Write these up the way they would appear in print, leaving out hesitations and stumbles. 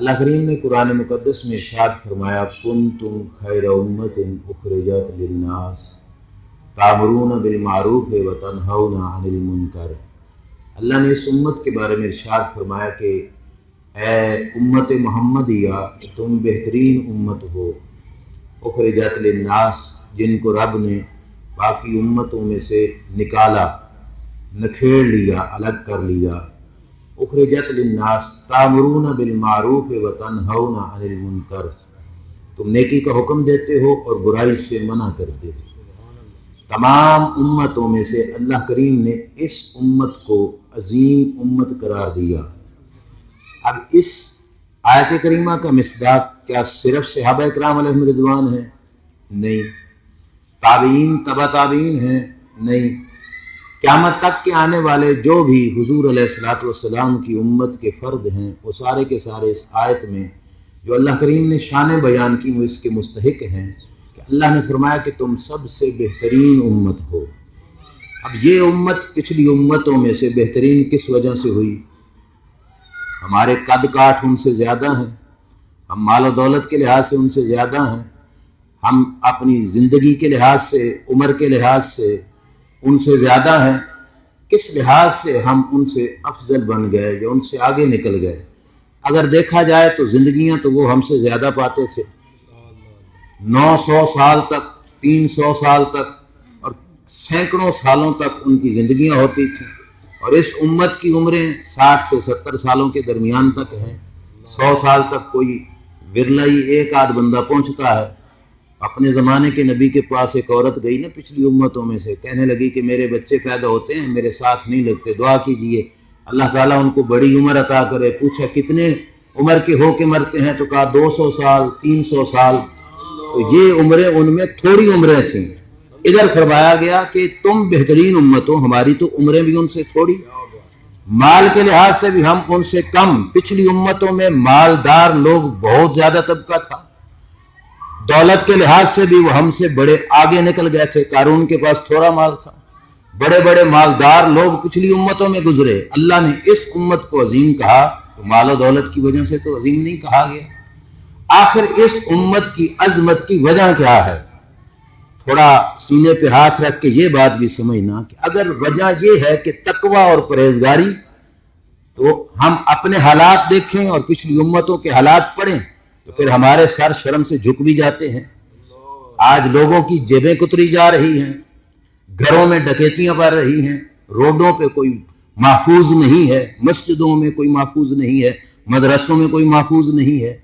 اللہ کریم نے قرآن مقدس میں ارشاد فرمایا کنتم خیر امت اخرجت للناس تأمرون بالمعروف وتنہون عن المنکر۔ اللہ نے اس امت کے بارے میں ارشاد فرمایا کہ اے امت محمدیہ تم بہترین امت ہو، اخرجت للناس جن کو رب نے باقی امتوں میں سے نکالا، نکھیڑ لیا، الگ کر لیا۔ اخرجت للناس تأمرون بالمعروف وتنہون عن المنکر، تم نیکی کا حکم دیتے ہو اور برائی سے منع کرتے ہو۔ تمام امتوں میں سے اللہ کریم نے اس امت کو عظیم امت قرار دیا۔ اب اس آیت کریمہ کا مصداق کیا صرف صحابہ کرام علیہم رضوان ہیں؟ نہیں۔ تابعین، تبع تابعین ہیں؟ نہیں۔ قیامت تک کے آنے والے جو بھی حضور علیہ الصلوۃ والسلام کی امت کے فرد ہیں، وہ سارے کے سارے اس آیت میں جو اللہ کریم نے شان بیان کی وہ اس کے مستحق ہیں کہ اللہ نے فرمایا کہ تم سب سے بہترین امت ہو۔ اب یہ امت پچھلی امتوں میں سے بہترین کس وجہ سے ہوئی؟ ہمارے قد کاٹ ان سے زیادہ ہیں، ہم مال و دولت کے لحاظ سے ان سے زیادہ ہیں، ہم اپنی زندگی کے لحاظ سے، عمر کے لحاظ سے ان سے زیادہ ہیں۔ کس لحاظ سے ہم ان سے افضل بن گئے یا ان سے آگے نکل گئے؟ اگر دیکھا جائے تو زندگیاں تو وہ ہم سے زیادہ پاتے تھے، 900 سال تک، 300 سال تک اور سینکڑوں سالوں تک ان کی زندگیاں ہوتی تھیں، اور اس امت کی عمریں 60 سے 70 سالوں کے درمیان تک ہیں۔ 100 سال تک کوئی ورلہ ہی ایک آدھ بندہ پہنچتا ہے۔ اپنے زمانے کے نبی کے پاس ایک عورت گئی نا پچھلی امتوں میں سے، کہنے لگی کہ میرے بچے پیدا ہوتے ہیں میرے ساتھ نہیں لگتے، دعا کیجئے اللہ تعالیٰ ان کو بڑی عمر عطا کرے۔ پوچھا کتنے عمر کے ہو کے مرتے ہیں؟ تو کہا 200 سال، 300 سال۔ تو یہ عمریں ان میں تھوڑی عمریں تھیں۔ ادھر فرمایا گیا کہ تم بہترین امت ہو، ہماری تو عمریں بھی ان سے تھوڑی، مال کے لحاظ سے بھی ہم ان سے کم۔ پچھلی امتوں میں مالدار لوگ بہت زیادہ طبقہ تھا، دولت کے لحاظ سے بھی وہ ہم سے بڑے آگے نکل گئے تھے۔ قارون کے پاس تھوڑا مال تھا، بڑے بڑے مالدار لوگ پچھلی امتوں میں گزرے۔ اللہ نے اس امت کو عظیم کہا تو مال و دولت کی وجہ سے تو عظیم نہیں کہا گیا۔ آخر اس امت کی عظمت کی وجہ کیا ہے؟ تھوڑا سینے پہ ہاتھ رکھ کے یہ بات بھی سمجھنا کہ اگر وجہ یہ ہے کہ تقوی اور پرہیزگاری، تو ہم اپنے حالات دیکھیں اور پچھلی امتوں کے حالات پڑھیں تو پھر ہمارے سر شرم سے جھک بھی جاتے ہیں۔ آج لوگوں کی جیبیں کتری جا رہی ہیں، گھروں میں ڈکیتیاں بڑھ رہی ہیں، روڈوں پہ کوئی محفوظ نہیں ہے، مسجدوں میں کوئی محفوظ نہیں ہے، مدرسوں میں کوئی محفوظ نہیں ہے۔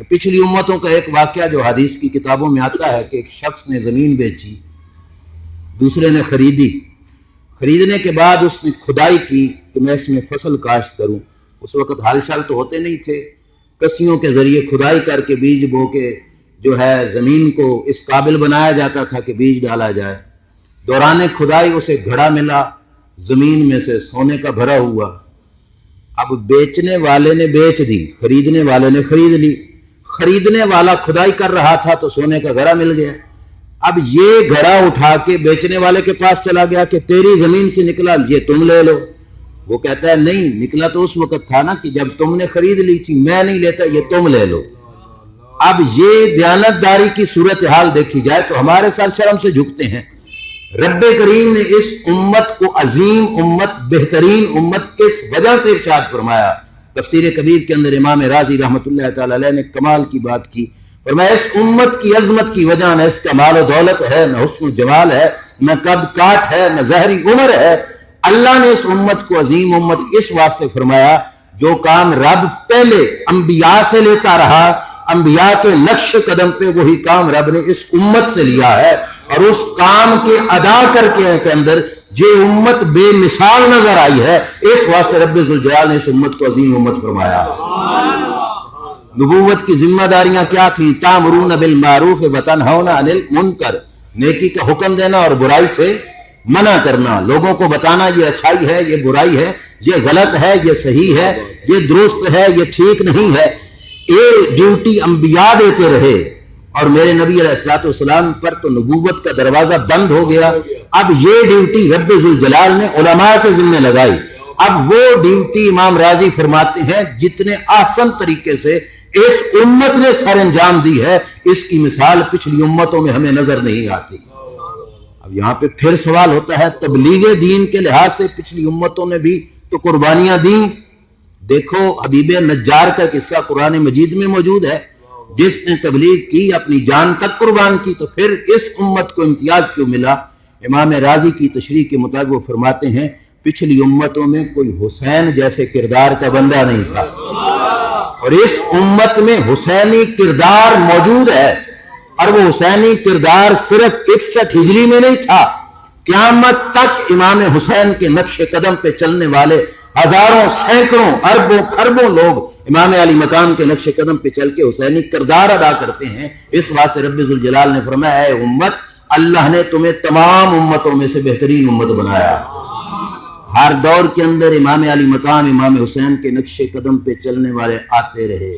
پچھلی امتوں کا ایک واقعہ جو حدیث کی کتابوں میں آتا ہے کہ ایک شخص نے زمین بیچی، دوسرے نے خریدی، خریدنے کے بعد اس نے کھدائی کی کہ میں اس میں فصل کاشت کروں۔ اس وقت ہل شل تو ہوتے نہیں تھے، کسیوں کے ذریعے کھدائی کر کے بیج بو کے جو ہے زمین کو اس قابل بنایا جاتا تھا کہ بیج ڈالا جائے۔ دوران کھدائی اسے گھڑا ملا زمین میں سے سونے کا بھرا ہوا۔ اب بیچنے والے نے بیچ دی، خریدنے والے نے خرید لی۔ خریدنے والا کھدائی کر رہا تھا تو سونے کا گھڑا مل گیا۔ اب یہ گھڑا اٹھا کے بیچنے والے کے پاس چلا گیا کہ تیری زمین سے نکلا، یہ تم لے لو۔ وہ کہتا ہے نہیں، نکلا تو اس وقت تھا نا کہ جب تم نے خرید لی تھی، میں نہیں لیتا، یہ تم لے لو۔ اب یہ دیانتداری کی صورتحال دیکھی جائے تو ہمارے سر شرم سے جھکتے ہیں۔ رب کریم نے اس امت کو عظیم امت، بہترین امت کس وجہ سے ارشاد فرمایا؟ تفسیر کبیر کے اندر امام راضی رحمۃ اللہ تعالی علیہ نے کمال کی بات کی، فرمایا اس امت کی عظمت کی وجہ نہ اس کا مال و دولت ہے، نہ حسن و جمال ہے، نہ قد کاٹ ہے، نہ ظاہری عمر ہے۔ اللہ نے اس امت کو عظیم امت اس واسطے فرمایا جو کام رب پہلے انبیاء سے لیتا رہا، انبیاء کے نقش قدم پہ وہی کام رب نے اس امت سے لیا ہے، اور اس کام کے ادا کر کے اندر یہ امت بے مثال نظر آئی ہے۔ اس واسطے رب ذوالجلال نے اس امت کو عظیم امت فرمایا۔ نبوت کی ذمہ داریاں کیا تھیں؟ تامرون بالمعروف وتنہون عن المنکر، نیکی کا حکم دینا اور برائی سے منع کرنا، لوگوں کو بتانا یہ اچھائی ہے، یہ برائی ہے، یہ غلط ہے، یہ صحیح ہے، یہ درست ہے، یہ ٹھیک نہیں ہے۔ یہ ڈیوٹی انبیاء دیتے رہے، اور میرے نبی علیہ الصلوۃ والسلام پر تو نبوت کا دروازہ بند ہو گیا۔ اب یہ ڈیوٹی رب ذوالجلال نے علماء کے ذمہ لگائی، اب وہ ڈیوٹی امام راضی فرماتے ہیں جتنے احسن طریقے سے اس امت نے سر انجام دی ہے، اس کی مثال پچھلی امتوں میں ہمیں نظر نہیں آتی۔ اب یہاں پہ پھر سوال ہوتا ہے، تبلیغ دین کے لحاظ سے پچھلی امتوں نے بھی تو قربانیاں دیں۔ دیکھو حبیب نجار کا قصہ قرآن مجید میں موجود ہے، جس نے تبلیغ کی اپنی جان تک قربان کی، تو پھر اس امت کو امتیاز کیوں ملا؟ امام راضی کی تشریح کے مطابق وہ فرماتے ہیں پچھلی امتوں میں کوئی حسین جیسے کردار کا بندہ نہیں تھا، اور اس امت میں حسینی کردار موجود ہے، اور وہ حسینی کردار صرف 61 ہجری میں نہیں تھا، قیامت تک امام حسین کے نقش قدم پہ چلنے والے ہزاروں سینکڑوں اربوں خربوں لوگ امام علی مقام کے نقش قدم پہ چل کے حسینی کردار ادا کرتے ہیں۔ اس واسطے رب ذوالجلال نے فرمایا اے امت، اللہ نے تمہیں تمام امتوں میں سے بہترین امت بنایا۔ ہر دور کے اندر امام علی مقام امام حسین کے نقش قدم پہ چلنے والے آتے رہے،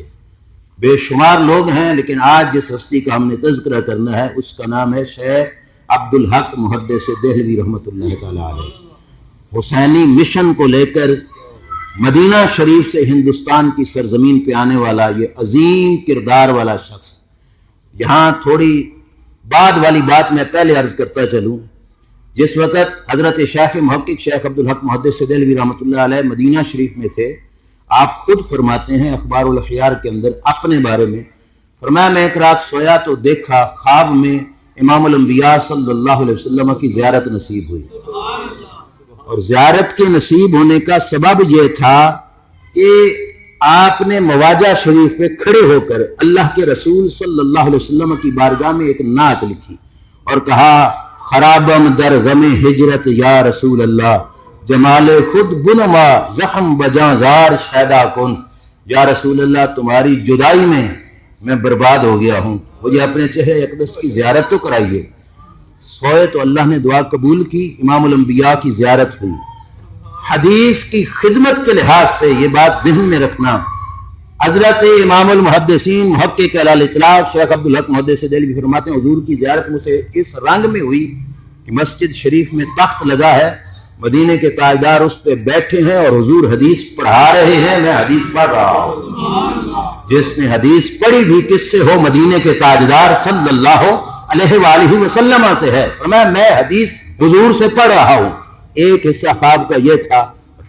بے شمار لوگ ہیں، لیکن آج جس ہستی کا ہم نے تذکرہ کرنا ہے اس کا نام ہے شیخ عبدالحق محدث دہلوی رحمۃ اللہ تعالی علیہ۔ حسینی مشن کو لے کر مدینہ شریف سے ہندوستان کی سرزمین پہ آنے والا یہ عظیم کردار والا شخص۔ یہاں تھوڑی بعد والی بات میں پہلے عرض کرتا چلوں، جس وقت حضرت شیخ محقق شیخ عبدالحق محدث دہلوی رحمۃ اللہ علیہ مدینہ شریف میں تھے، آپ خود فرماتے ہیں اخبار الاخیار کے اندر اپنے بارے میں، فرمایا میں ایک رات سویا تو دیکھا خواب میں امام الانبیاء صلی اللہ علیہ وسلم کی زیارت نصیب ہوئی، اور زیارت کے نصیب ہونے کا سبب یہ تھا کہ آپ نے مواجہ شریف پہ کھڑے ہو کر اللہ کے رسول صلی اللہ علیہ وسلم کی بارگاہ میں ایک نعت لکھی اور کہا خرابم در غم ہجرت یا رسول اللہ، جمال خود بنما زخم بجاں زار شیدا کن، یا رسول اللہ تمہاری جدائی میں برباد ہو گیا ہوں، مجھے اپنے چہرے اقدس کی زیارت تو کرائیے۔ سوئے تو اللہ نے دعا قبول کی، امام الانبیاء کی زیارت ہوئی۔ حدیث کی خدمت کے لحاظ سے یہ بات ذہن میں رکھنا، حضرت امام المحدثین محقق علی الاطلاق شیخ عبدالحق محدث دہلوی فرماتے ہیں حضور کی زیارت مجھ سے اس رنگ میں ہوئی کہ مسجد شریف میں تخت لگا ہے، مدینے کے تاجدار اس پہ بیٹھے ہیں اور حضور حدیث پڑھا رہے ہیں، میں حدیث پڑھ رہا ہوں۔ جس نے حدیث پڑھی بھی کس سے ہو؟ مدینے کے تاجدار صلی اللہ علیہ وآلہ وسلم سے ہے، فرمایا میں حدیث حضور سے پڑھ رہا ہوں۔ ایک حصہ خواب کا یہ تھا،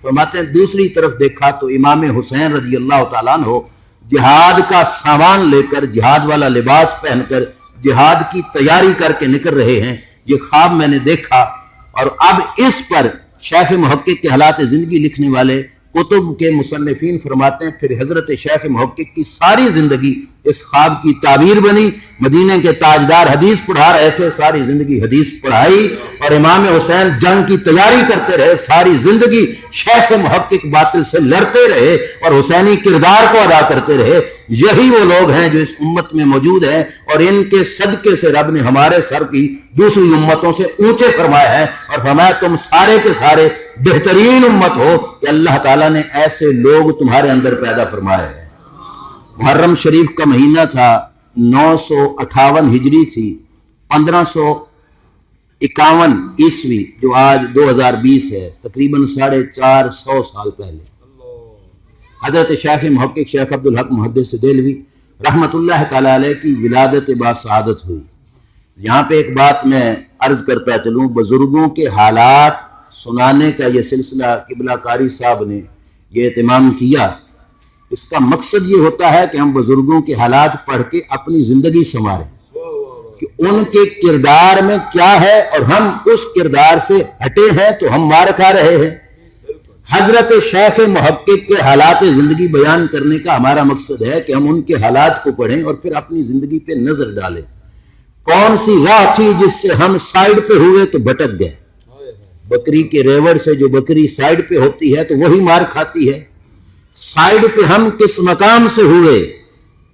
فرماتے ہیں دوسری طرف دیکھا تو امام حسین رضی اللہ تعالیٰ عنہ جہاد کا سامان لے کر، جہاد والا لباس پہن کر جہاد کی تیاری کر کے نکل رہے ہیں، یہ خواب میں نے دیکھا۔ اور اب اس پر شیخ محقق کے حالات زندگی لکھنے والے کتب کے مصنفین فرماتے ہیں پھر حضرت شیخ محقق کی ساری زندگی اس خواب کی تعبیر بنی، مدینے کے تاجدار حدیث پڑھا رہے تھے، ساری زندگی حدیث پڑھائی، اور امام حسین جنگ کی تیاری کرتے رہے، ساری زندگی شیخ محقق باطل سے لڑتے رہے اور حسینی کردار کو ادا کرتے رہے۔ یہی وہ لوگ ہیں جو اس امت میں موجود ہیں، اور ان کے صدقے سے رب نے ہمارے سر کی دوسری امتوں سے اونچے فرمائے ہیں، اور فرمایا تم سارے کے سارے بہترین امت ہو کہ اللہ تعالیٰ نے ایسے لوگ تمہارے اندر پیدا فرمائے ہیں۔ محرم شریف کا مہینہ تھا، 958 ہجری تھی، 1551 عیسوی، جو آج 2020 ہے، تقریباً 450 سال پہلے حضرت شیخ محقق شیخ عبدالحق محدث دہلوی رحمت اللہ تعالی علیہ کی ولادت با سعادت ہوئی۔ یہاں پہ ایک بات میں عرض کرتا چلوں، بزرگوں کے حالات سنانے کا یہ سلسلہ قبلہ قاری صاحب نے یہ اہتمام کیا، اس کا مقصد یہ ہوتا ہے کہ ہم بزرگوں کے حالات پڑھ کے اپنی زندگی سنواریں کہ ان کے کردار میں کیا ہے، اور ہم اس کردار سے ہٹے ہیں تو ہم مار کھا رہے ہیں۔ حضرت شیخ محقق کے حالات زندگی بیان کرنے کا ہمارا مقصد ہے کہ ہم ان کے حالات کو پڑھیں اور پھر اپنی زندگی پہ نظر ڈالیں، کون سی راہ تھی جس سے ہم سائیڈ پہ ہوئے تو بھٹک گئے۔ بکری کے ریوڑ سے جو بکری سائیڈ پہ ہوتی ہے تو وہی مار کھاتی ہے۔ سائیڈ پہ ہم کس مقام سے ہوئے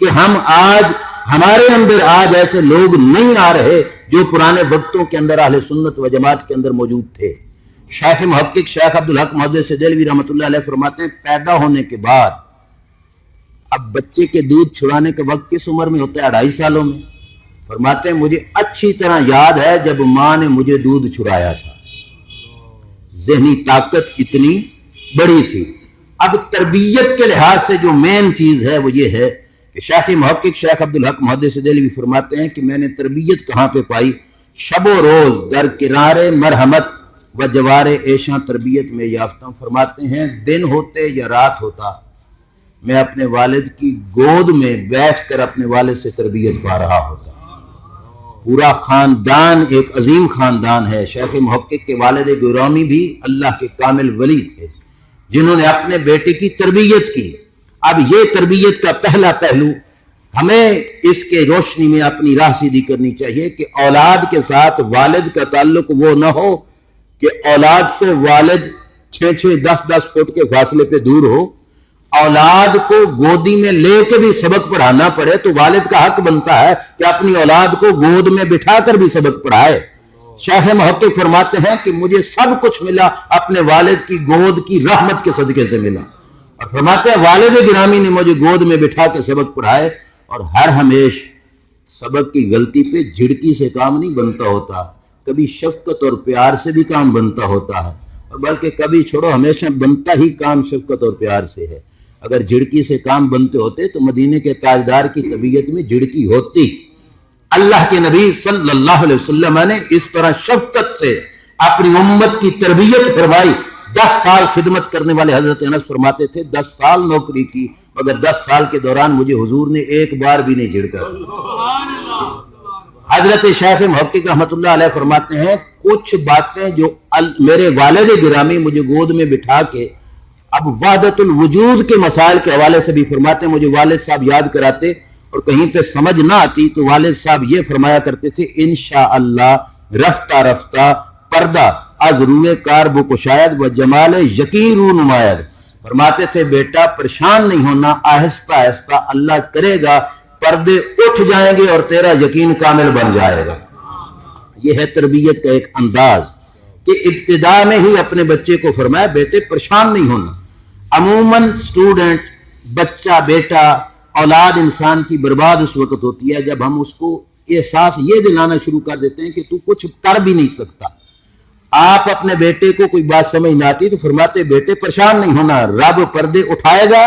کہ ہم آج ہمارے اندر آج ایسے لوگ نہیں آ رہے جو پرانے وقتوں کے اندر اہل سنت و جماعت کے اندر موجود تھے۔ شیخ محقق شیخ عبدالحق محدث دہلوی رحمۃ اللہ علیہ فرماتے ہیں پیدا ہونے کے بعد، اب بچے کے دودھ چھڑانے کا وقت کس عمر میں ہوتا ہے؟ 2.5 سالوں میں۔ فرماتے ہیں مجھے اچھی طرح یاد ہے جب ماں نے مجھے دودھ چھڑایا تھا، ذہنی طاقت اتنی، بڑی تھی۔ اب تربیت کے لحاظ سے جو مین چیز ہے وہ یہ ہے کہ شیخ محقق شیخ عبدالحق محدث دہلوی فرماتے ہیں کہ میں نے تربیت کہاں پہ پائی؟ شب و روز در کنارے مرحمت و جوار ایشاں تربیت میں یافتہ ہوں۔ فرماتے ہیں دن ہوتے یا رات ہوتا میں اپنے والد کی گود میں بیٹھ کر اپنے والد سے تربیت پا رہا ہوتا۔ پورا خاندان ایک عظیم خاندان ہے۔ شیخ محقق کے والد گرامی بھی اللہ کے کامل ولی تھے جنہوں نے اپنے بیٹے کی تربیت کی۔ اب یہ تربیت کا پہلا پہلو ہمیں اس کے روشنی میں اپنی راہ سیدھی کرنی چاہیے کہ اولاد کے ساتھ والد کا تعلق وہ نہ ہو کہ اولاد سے والد 6-6 10-10 فٹ کے فاصلے پہ دور ہو۔ اولاد کو گودی میں لے کے بھی سبق پڑھانا پڑے تو والد کا حق بنتا ہے کہ اپنی اولاد کو گود میں بٹھا کر بھی سبق پڑھائے۔ شیخ محقق فرماتے ہیں کہ مجھے سب کچھ ملا اپنے والد کی گود کی رحمت کے صدقے سے ملا، اور فرماتے ہیں والد گرامی نے مجھے گود میں بٹھا کے سبق پڑھائے، اور ہر ہمیش سبق کی غلطی پہ جھڑکی سے کام نہیں بنتا ہوتا، کبھی شفقت اور پیار سے بھی کام بنتا ہوتا ہے، اور بلکہ کبھی چھوڑو ہمیشہ بنتا ہی کام شفقت اور پیار سے ہے۔ اگر جھڑکی سے کام بنتے ہوتے تو مدینے کے تاجدار کی طبیعت میں جھڑکی ہوتی۔ اللہ کے نبی صلی اللہ علیہ وسلم نے اس طرح شفقت سے اپنی امت کی تربیت فرمائی۔ 10 سال خدمت کرنے والے حضرت انس فرماتے تھے 10 سال نوکری کی مگر 10 سال کے دوران مجھے حضور نے ایک بار بھی نہیں جھڑکا۔ حضرت شیخ محقق رحمت اللہ علیہ فرماتے ہیں کچھ باتیں جو میرے والد گرامی مجھے گود میں بٹھا کے، اب وحدت الوجود کے مسائل کے حوالے سے بھی فرماتے ہیں، مجھے والد صاحب یاد کراتے اور کہیں پہ سمجھ نہ آتی تو والد صاحب یہ فرمایا کرتے تھے انشاءاللہ رفتہ رفتہ پردہ از روئے کار بکشاید و جمال یقین رو نماید۔ فرماتے تھے بیٹا پریشان نہیں ہونا، آہستہ آہستہ اللہ کرے گا پردے اٹھ جائیں گے اور تیرا یقین کامل بن جائے گا۔ یہ ہے تربیت کا ایک انداز کہ ابتدا میں ہی اپنے بچے کو فرمایا بیٹے پریشان نہیں ہونا۔ عموماً سٹوڈنٹ، بچہ، بیٹا، اولاد انسان کی برباد اس وقت ہوتی ہے جب ہم اس کو احساس یہ دلانا شروع کر دیتے ہیں کہ تو کچھ کر بھی نہیں سکتا۔ آپ اپنے بیٹے کو کوئی بات سمجھ نہ آتی تو فرماتے بیٹے پریشان نہیں ہونا، رب پردے اٹھائے گا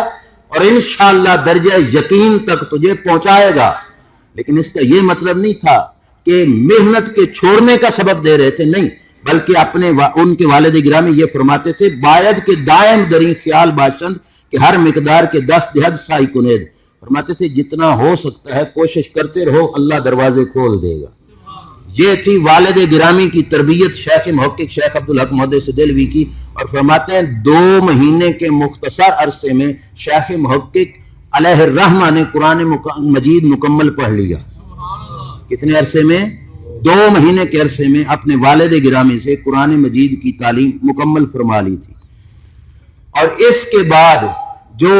اور انشاءاللہ درجہ یقین تک تجھے پہنچائے گا۔ لیکن اس کا یہ مطلب نہیں تھا کہ محنت کے چھوڑنے کا سبق دے رہے تھے، نہیں، بلکہ ان کے والد گرامی یہ فرماتے تھے باید کے دائم دری خیال باشند کہ ہر مقدار کے 10 دہد سائی کنید۔ فرماتے تھے جتنا ہو سکتا ہے کوشش کرتے رہو، اللہ دروازے کھول دے گا۔ یہ تھی والد گرامی کی تربیت شیخ محقق شیخ عبدالحق محدث دہلوی کی، اور فرماتے ہیں 2 مہینے کے مختصر عرصے میں شیخ محقق علیہ الرحمہ نے قرآن مجید مکمل پڑھ لیا۔ کتنے عرصے میں؟ 2 مہینے کے عرصے میں اپنے والد گرامی سے قرآن مجید کی تعلیم مکمل فرما لی تھی۔ اور اس کے بعد جو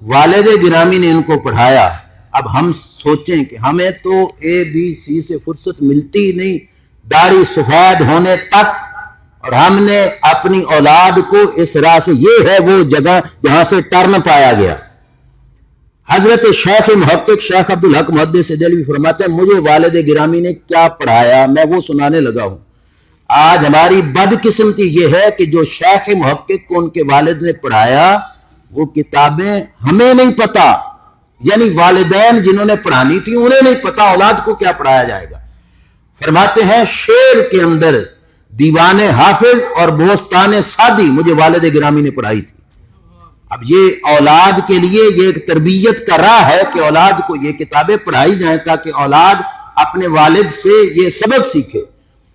والد گرامی نے ان کو پڑھایا، اب ہم سوچیں کہ ہمیں تو ABC سے فرصت ملتی نہیں داڑھی سفید ہونے تک، اور ہم نے اپنی اولاد کو اس راہ سے، یہ ہے وہ جگہ جہاں سے ٹرن پایا گیا۔ حضرت شیخ محقق شیخ عبدالحق محدث دہلوی فرماتے ہیں مجھے والد گرامی نے کیا پڑھایا میں وہ سنانے لگا ہوں۔ آج ہماری بدقسمتی یہ ہے کہ جو شیخ محقق کو ان کے والد نے پڑھایا وہ کتابیں ہمیں نہیں پتا، یعنی والدین جنہوں نے پڑھانی تھی انہیں نہیں پتا اولاد کو کیا پڑھایا جائے گا۔ فرماتے ہیں شعر کے اندر دیوان حافظ اور بوستان سعدی مجھے والد گرامی نے پڑھائی تھی۔ اب یہ اولاد کے لیے یہ ایک تربیت کا راہ ہے کہ اولاد کو یہ کتابیں پڑھائی جائیں تاکہ اولاد اپنے والد سے یہ سبق سیکھے۔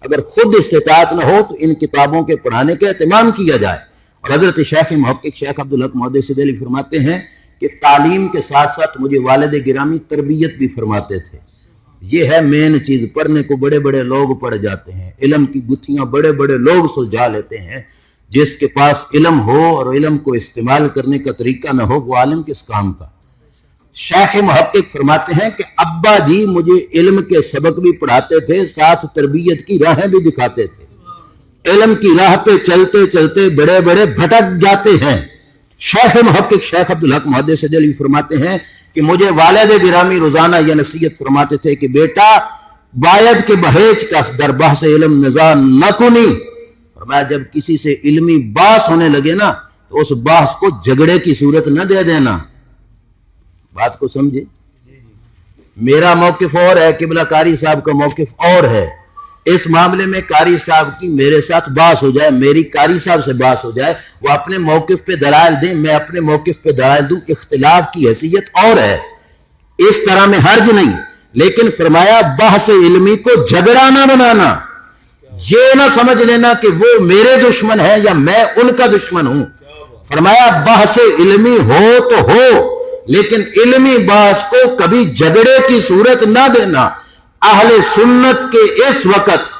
اگر خود استطاعت نہ ہو تو ان کتابوں کے پڑھانے کا اہتمام کیا جائے۔ اور حضرت شیخ محقق شیخ عبدالحق محدث دہلوی فرماتے ہیں کہ تعلیم کے ساتھ ساتھ مجھے والد گرامی تربیت بھی فرماتے تھے۔ یہ ہے مین چیز، پڑھنے کو بڑے بڑے لوگ پڑھ جاتے ہیں، علم کی گتھیاں بڑے بڑے لوگ سلجھا لیتے ہیں، جس کے پاس علم ہو اور علم کو استعمال کرنے کا طریقہ نہ ہو وہ عالم کس کام کا۔ شیخ محقق فرماتے ہیں کہ ابا جی مجھے علم کے سبق بھی پڑھاتے تھے، ساتھ تربیت کی راہیں بھی دکھاتے تھے۔ علم کی راہ پہ چلتے چلتے بڑے بڑے بھٹک جاتے ہیں۔ شیخ محقق شیخ عبدالحق محدث دہلوی فرماتے ہیں کہ مجھے والد گرامی روزانہ یہ نصیحت فرماتے تھے کہ بیٹا باید کے بہیج کا در بحث علم نظام نہ کنی۔ فرمایا جب کسی سے علمی باس ہونے لگے نا تو اس بحث کو جھگڑے کی صورت نہ دے دینا. بات کو سمجھے. میرا موقف اور ہے, قبلہ قاری صاحب کا موقف اور ہے. اس معاملے میں قاری صاحب کی میرے ساتھ بحث ہو جائے, میری قاری صاحب سے بحث ہو جائے, وہ اپنے موقف پہ دلائل دیں, میں اپنے موقف پہ دلائل دوں, اختلاف کی حیثیت اور ہے, اس طرح میں حرج نہیں. لیکن فرمایا بحث علمی کو جھگڑا نہ بنانا, یہ نہ سمجھ لینا کہ وہ میرے دشمن ہیں یا میں ان کا دشمن ہوں. فرمایا بحث علمی ہو تو ہو, لیکن علمی بحث کو کبھی جھگڑے کی صورت نہ دینا. اہل سنت کے اس وقت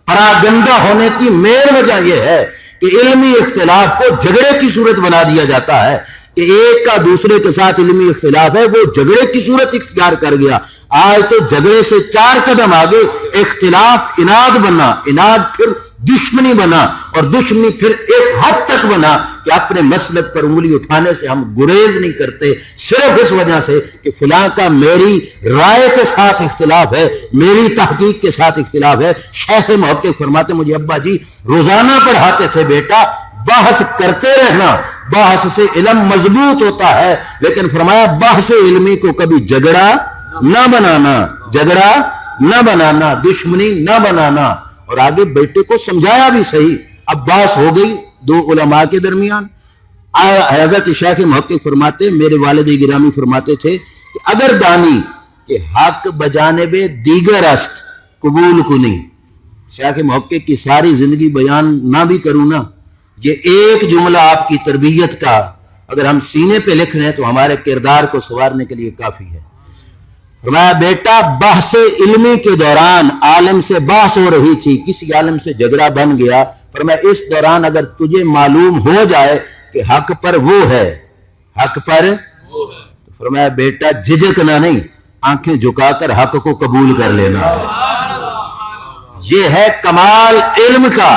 پراگندہ ہونے کی مین وجہ یہ ہے کہ علمی اختلاف کو جھگڑے کی صورت بنا دیا جاتا ہے کہ ایک کا دوسرے کے ساتھ علمی اختلاف ہے, وہ جھگڑے کی صورت اختیار کر گیا. آج تو جھگڑے سے 4 قدم آگے اختلاف اناد بنا, اناد پھر دشمنی بنا, اور دشمنی پھر اس حد تک بنا کہ اپنے مسلک پر انگلی اٹھانے سے ہم گریز نہیں کرتے, صرف اس وجہ سے کہ فلاں کا میری رائے کے ساتھ اختلاف ہے, میری تحقیق کے ساتھ اختلاف ہے. شیخ محقق فرماتے مجھے ابا جی روزانہ پڑھاتے تھے, بیٹا بحث کرتے رہنا, بحث سے علم مضبوط ہوتا ہے, لیکن فرمایا بحث علمی کو کبھی جھگڑا نہ بنانا, جھگڑا نہ بنانا, دشمنی نہ بنانا. اور آگے بیٹے کو سمجھایا بھی صحیح. اب بحث ہو گئی 2 علماء کے درمیان. حضرت شیخ محقق فرماتے, میرے والد گرامی فرماتے تھے کہ اگر دانی کہ حق بجانب دیگر است قبول کنی. شیخ محقق کی ساری زندگی بیان نہ بھی کروں نا, یہ ایک جملہ آپ کی تربیت کا اگر ہم سینے پہ لکھ رہے ہیں تو ہمارے کردار کو سنوارنے کے لیے کافی ہے. فرمایا بیٹا بحث علمی کے دوران عالم سے بحث ہو رہی تھی, کسی عالم سے جھگڑا بن گیا. فرمایا اس دوران اگر تجھے معلوم ہو جائے کہ حق پر وہ ہے, حق پر تو فرمایا بیٹا جھجکنا نہیں, آنکھیں جھکا کر حق کو قبول کر لینا. یہ ہے کمال علم کا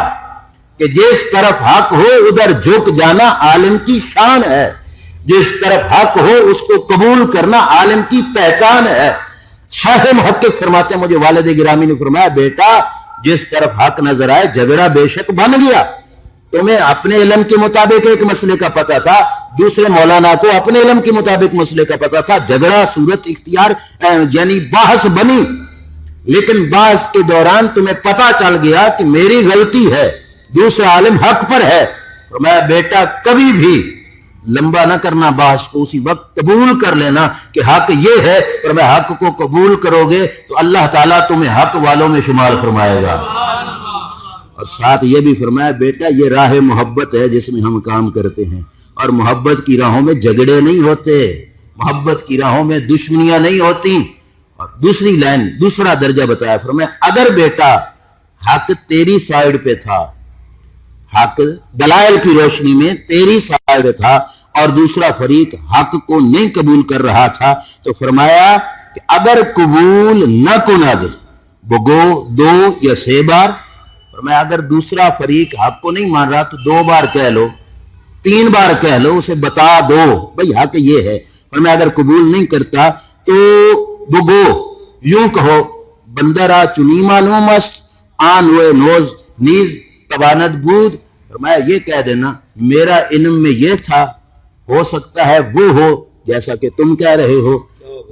کہ جس طرف حق ہو ادھر جھک جانا عالم کی شان ہے, جس طرف حق ہو اس کو قبول کرنا عالم کی پہچان ہے. شیخ محقق فرماتے ہیں مجھے والد گرامی نے فرمایا بیٹا جس طرف حق نظر آئے جھگڑا بے شک بن گیا. تمہیں اپنے علم کے مطابق ایک مسئلے کا پتہ تھا, دوسرے مولانا کو اپنے علم کے مطابق مسئلے کا پتہ تھا, جھگڑا صورت اختیار یعنی بحث بنی, لیکن بحث کے دوران تمہیں پتہ چل گیا کہ میری غلطی ہے, دوسرا عالم حق پر ہے. فرمایا بیٹا کبھی بھی لمبا نہ کرنا بحث کو, اسی وقت قبول کر لینا کہ حق یہ ہے. فرمایا حق کو قبول کرو گے تو اللہ تعالیٰ تمہیں حق والوں میں شمار فرمائے گا. اور ساتھ یہ بھی فرمایا بیٹا یہ راہ محبت ہے جس میں ہم کام کرتے ہیں, اور محبت کی راہوں میں جھگڑے نہیں ہوتے, محبت کی راہوں میں دشمنیاں نہیں ہوتی. اور دوسری لائن دوسرا درجہ بتایا, فرمایا اگر بیٹا حق تیری سائیڈ پہ تھا, حق دلائل کی روشنی میں تیری سائیڈ تھا اور دوسرا فریق حق کو نہیں قبول کر رہا تھا, تو فرمایا کہ اگر قبول نہ کند بگو 2 یا 6 بار. فرمایا اگر دوسرا فریق حق کو نہیں مان رہا تو 2 بار کہہ لو, 3 بار کہہ لو, اسے بتا دو بھئی حق یہ ہے. فرمایا اگر قبول نہیں کرتا تو بگو یوں کہو بندرا چنی معلوم است آن ہوئے نوز نیز تواند بود. فرمایا یہ کہہ دینا میرا علم میں یہ تھا, ہو سکتا ہے وہ ہو جیسا کہ تم کہہ رہے ہو,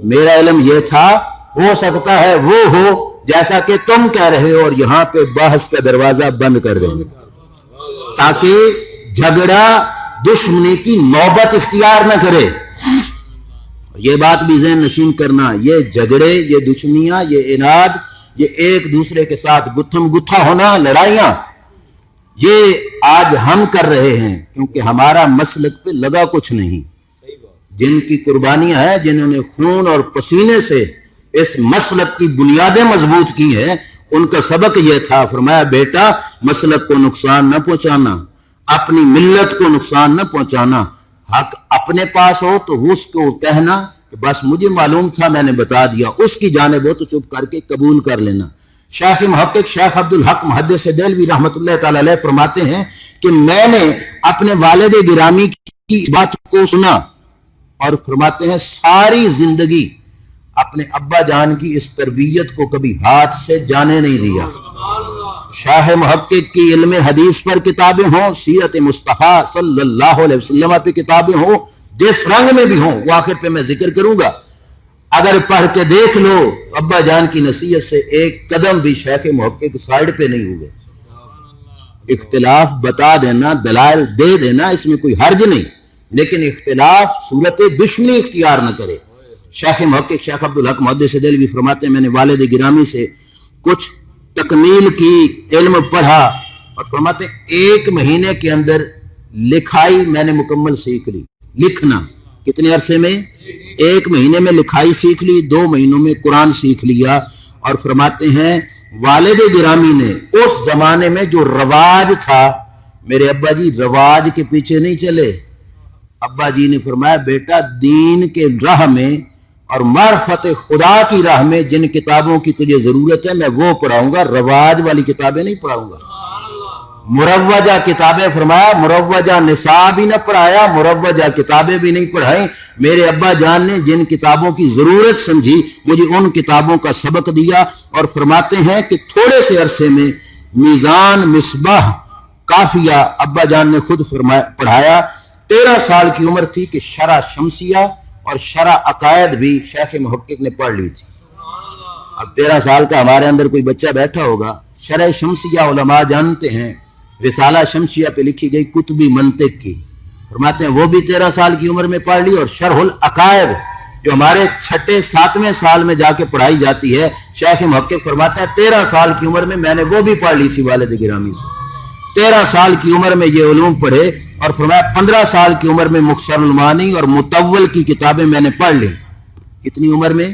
میرا علم یہ تھا, ہو سکتا ہے وہ ہو جیسا کہ تم کہہ رہے ہو, اور یہاں پہ بحث کا دروازہ بند کر دیں تاکہ جھگڑا دشمنی کی نوبت اختیار نہ کرے. یہ بات بھی ذہن نشین کرنا, یہ جھگڑے, یہ دشمنیاں, یہ اناد, یہ ایک دوسرے کے ساتھ گتھم گتھا ہونا, لڑائیاں, یہ آج ہم کر رہے ہیں کیونکہ ہمارا مسلک پہ لگا کچھ نہیں. جن کی قربانیاں ہیں, جنہوں نے خون اور پسینے سے اس مسلک کی بنیادیں مضبوط کی ہیں, ان کا سبق یہ تھا. فرمایا بیٹا مسلک کو نقصان نہ پہنچانا, اپنی ملت کو نقصان نہ پہنچانا. حق اپنے پاس ہو تو اس کو کہنا کہ بس مجھے معلوم تھا میں نے بتا دیا, اس کی جانب ہو تو چپ کر کے قبول کر لینا. شیخ محقق شیخ عبدالحق محدث دہلوی رحمۃ اللہ تعالی علیہ فرماتے ہیں کہ میں نے اپنے والد گرامی کی بات کو سنا, اور فرماتے ہیں ساری زندگی اپنے ابا جان کی اس تربیت کو کبھی ہاتھ سے جانے نہیں دیا. شاہ محقق کی علم حدیث پر کتابیں ہوں، سیرت مصطفیٰ صلی اللہ علیہ وسلم پہ کتابیں ہوں، جس رنگ میں بھی ہوں، وہ آخر پہ میں ذکر کروں گا، اگر پڑھ کے دیکھ لو ابا جان کی نصیحت سے ایک قدم بھی شیخ محقق سائڈ پہ نہیں ہوئے۔ اختلاف بتا دینا، دلائل دے دینا، اس میں کوئی حرج نہیں، لیکن اختلاف صورت دشمنی اختیار نہ کرے۔ شیخ محقق شیخ عبدالحق محدث دہلوی فرماتے ہیں میں نے والد گرامی سے کچھ تکمیل کی، علم پڑھا، اور فرماتے ہیں 1 مہینے کے اندر لکھائی میں نے مکمل سیکھ لی۔ لکھنا کتنے عرصے میں؟ 1 مہینے میں لکھائی سیکھ لی، 2 مہینوں میں قرآن سیکھ لیا۔ اور فرماتے ہیں والد گرامی نے اس زمانے میں جو رواج تھا، میرے ابا جی رواج کے پیچھے نہیں چلے، ابا جی نے فرمایا بیٹا دین کے راہ میں اور معرفت خدا کی راہ میں جن کتابوں کی تجھے ضرورت ہے میں وہ پڑھاؤں گا، رواج والی کتابیں نہیں پڑھاؤں گا۔ مروجہ کتابیں، فرمایا مروجہ نصاب ہی نہ پڑھایا، مروجہ کتابیں بھی نہیں پڑھائیں۔ میرے ابا جان نے جن کتابوں کی ضرورت سمجھی مجھے ان کتابوں کا سبق دیا، اور فرماتے ہیں کہ تھوڑے سے عرصے میں میزان، مصباح، کافیہ ابا جان نے خود پڑھایا۔ 13 سال کی عمر تھی کہ شرح شمسیہ اور شرح عقائد بھی شیخ محقق نے پڑھ لی تھی۔ اب 13 سال کا ہمارے اندر کوئی بچہ بیٹھا ہوگا، شرح شمسیہ علماء جانتے ہیں، رسالہ شمسیہ پہ لکھی گئی کتبی منطق کی، فرماتے ہیں وہ بھی 13 سال کی عمر میں پڑھ لی، اور شرح العقائد جو ہمارے 6 7ویں سال میں جا کے پڑھائی جاتی ہے، شیخ محقق فرماتے ہیں 13 سال کی عمر میں نے وہ بھی پڑھ لی تھی والد گرامی سے۔ 13 سال کی عمر میں یہ علوم پڑھے، اور فرمایا 15 سال کی عمر میں مختصر المعانی اور مطول کی کتابیں میں نے پڑھ لی۔ کتنی عمر میں؟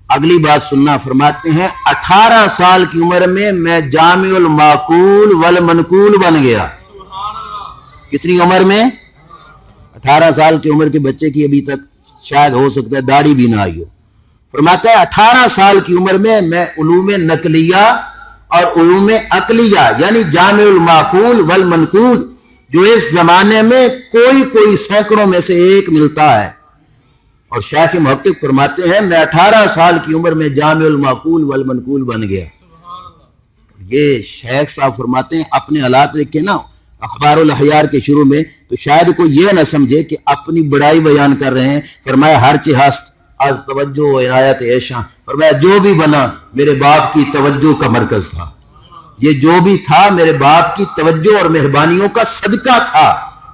اگلی بات سننا، فرماتے ہیں 18 سال کی عمر میں جامع المعقول والمنقول بن گیا۔ کتنی عمر میں؟ 18 سال کی عمر کے بچے کی ابھی تک شاید ہو سکتا ہے داڑھی بھی نہ آئی ہو۔ فرماتا ہے 18 سال کی عمر میں علوم نقلیہ اور علوم عقلیہ یعنی جامع المعقول والمنقول جو اس زمانے میں کوئی سینکڑوں میں سے ایک ملتا ہے، اور شیخ محقق فرماتے ہیں میں 18 سال کی عمر میں جامع المعقول والمنقول بن گیا۔ یہ شیخ صاحب فرماتے ہیں اپنے حالات لکھے نا اخبار الاحیار کے شروع میں، تو شاید کوئی یہ نہ سمجھے کہ اپنی بڑائی بیان کر رہے ہیں۔ فرمایا ہر ہست از توجہ و عنایت ایشاں، فرمایا جو بھی بنا میرے باپ کی توجہ کا مرکز تھا، یہ جو بھی تھا میرے باپ کی توجہ اور مہربانیوں کا صدقہ تھا،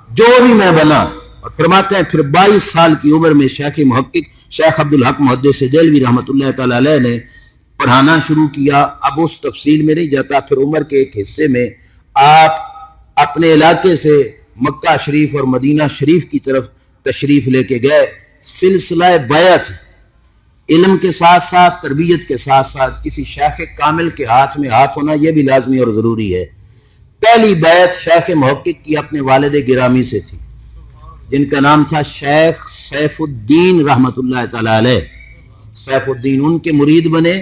جو بھی میں بنا۔ اور فرماتے ہیں پھر 22 سال کی عمر میں شیخ محقق شیخ عبدالحق محدث دہلوی رحمۃ اللہ تعالی علیہ نے پڑھانا شروع کیا۔ اب اس تفصیل میں نہیں جاتا، پھر عمر کے ایک حصے میں آپ اپنے علاقے سے مکہ شریف اور مدینہ شریف کی طرف تشریف لے کے گئے۔ سلسلہ بیعت علم کے ساتھ ساتھ تربیت کے ساتھ ساتھ کسی شیخ کامل کے ہاتھ میں ہاتھ ہونا یہ بھی لازمی اور ضروری ہے۔ پہلی بیعت شیخ محقق کی اپنے والد گرامی سے تھی جن کا نام تھا شیخ سیف الدین رحمت اللہ تعالی علیہ۔ سیف الدین ان کے مرید بنے،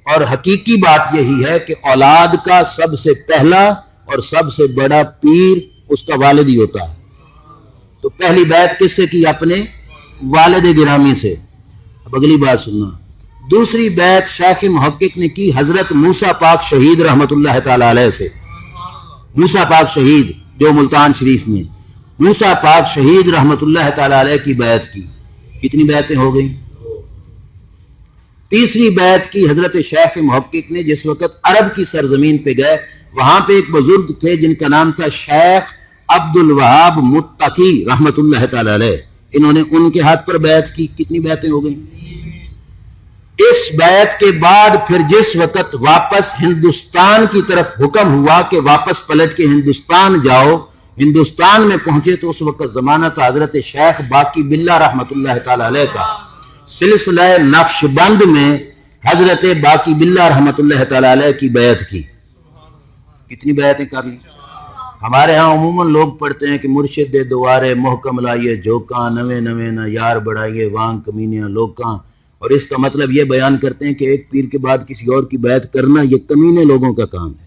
اور حقیقی بات یہی ہے کہ اولاد کا سب سے پہلا اور سب سے بڑا پیر اس کا والد ہی ہوتا ہے۔ تو پہلی بیعت کس سے کی؟ اپنے والد گرامی سے۔ اب اگلی بات سننا، دوسری بیعت شیخ محقق نے کی حضرت موسیٰ پاک شہید رحمت اللہ تعالی علیہ سے۔ موسیٰ پاک شہید جو ملتان شریف میں، موسیٰ پاک شہید رحمت اللہ تعالی علیہ کی بیعت کی۔ کتنی بیعتیں ہو گئیں؟ تیسری بیعت کی حضرت شیخ محقق نے جس وقت عرب کی سرزمین پہ گئے، وہاں پہ ایک بزرگ تھے جن کا نام تھا شیخ عبد الوہاب متقی رحمت اللہ تعالی علیہ، انہوں نے ان کے ہاتھ پر بیعت کی۔ کتنی بیعتیں ہو گئیں؟ اس بیعت کے بعد پھر جس وقت واپس ہندوستان کی طرف حکم ہوا کہ واپس پلٹ کے ہندوستان جاؤ، ہندوستان میں پہنچے تو اس وقت زمانہ تھا حضرت شیخ باقی باللہ رحمت اللہ تعالی علیہ کا۔ سلسلہ نقش بند میں حضرت باقی باللہ رحمت اللہ تعالی علیہ کی بیعت کی۔ کتنی بیعتیں کر لی؟ ہمارے ہاں عموماً لوگ پڑھتے ہیں کہ مرشد دے دوارے محکم لائیے جھوکاں نویں نویں نہ یار بڑھائیے وانگ کمینیاں لوکاں، اور اس کا مطلب یہ بیان کرتے ہیں کہ ایک پیر کے بعد کسی اور کی بیعت کرنا یہ کمینے لوگوں کا کام ہے۔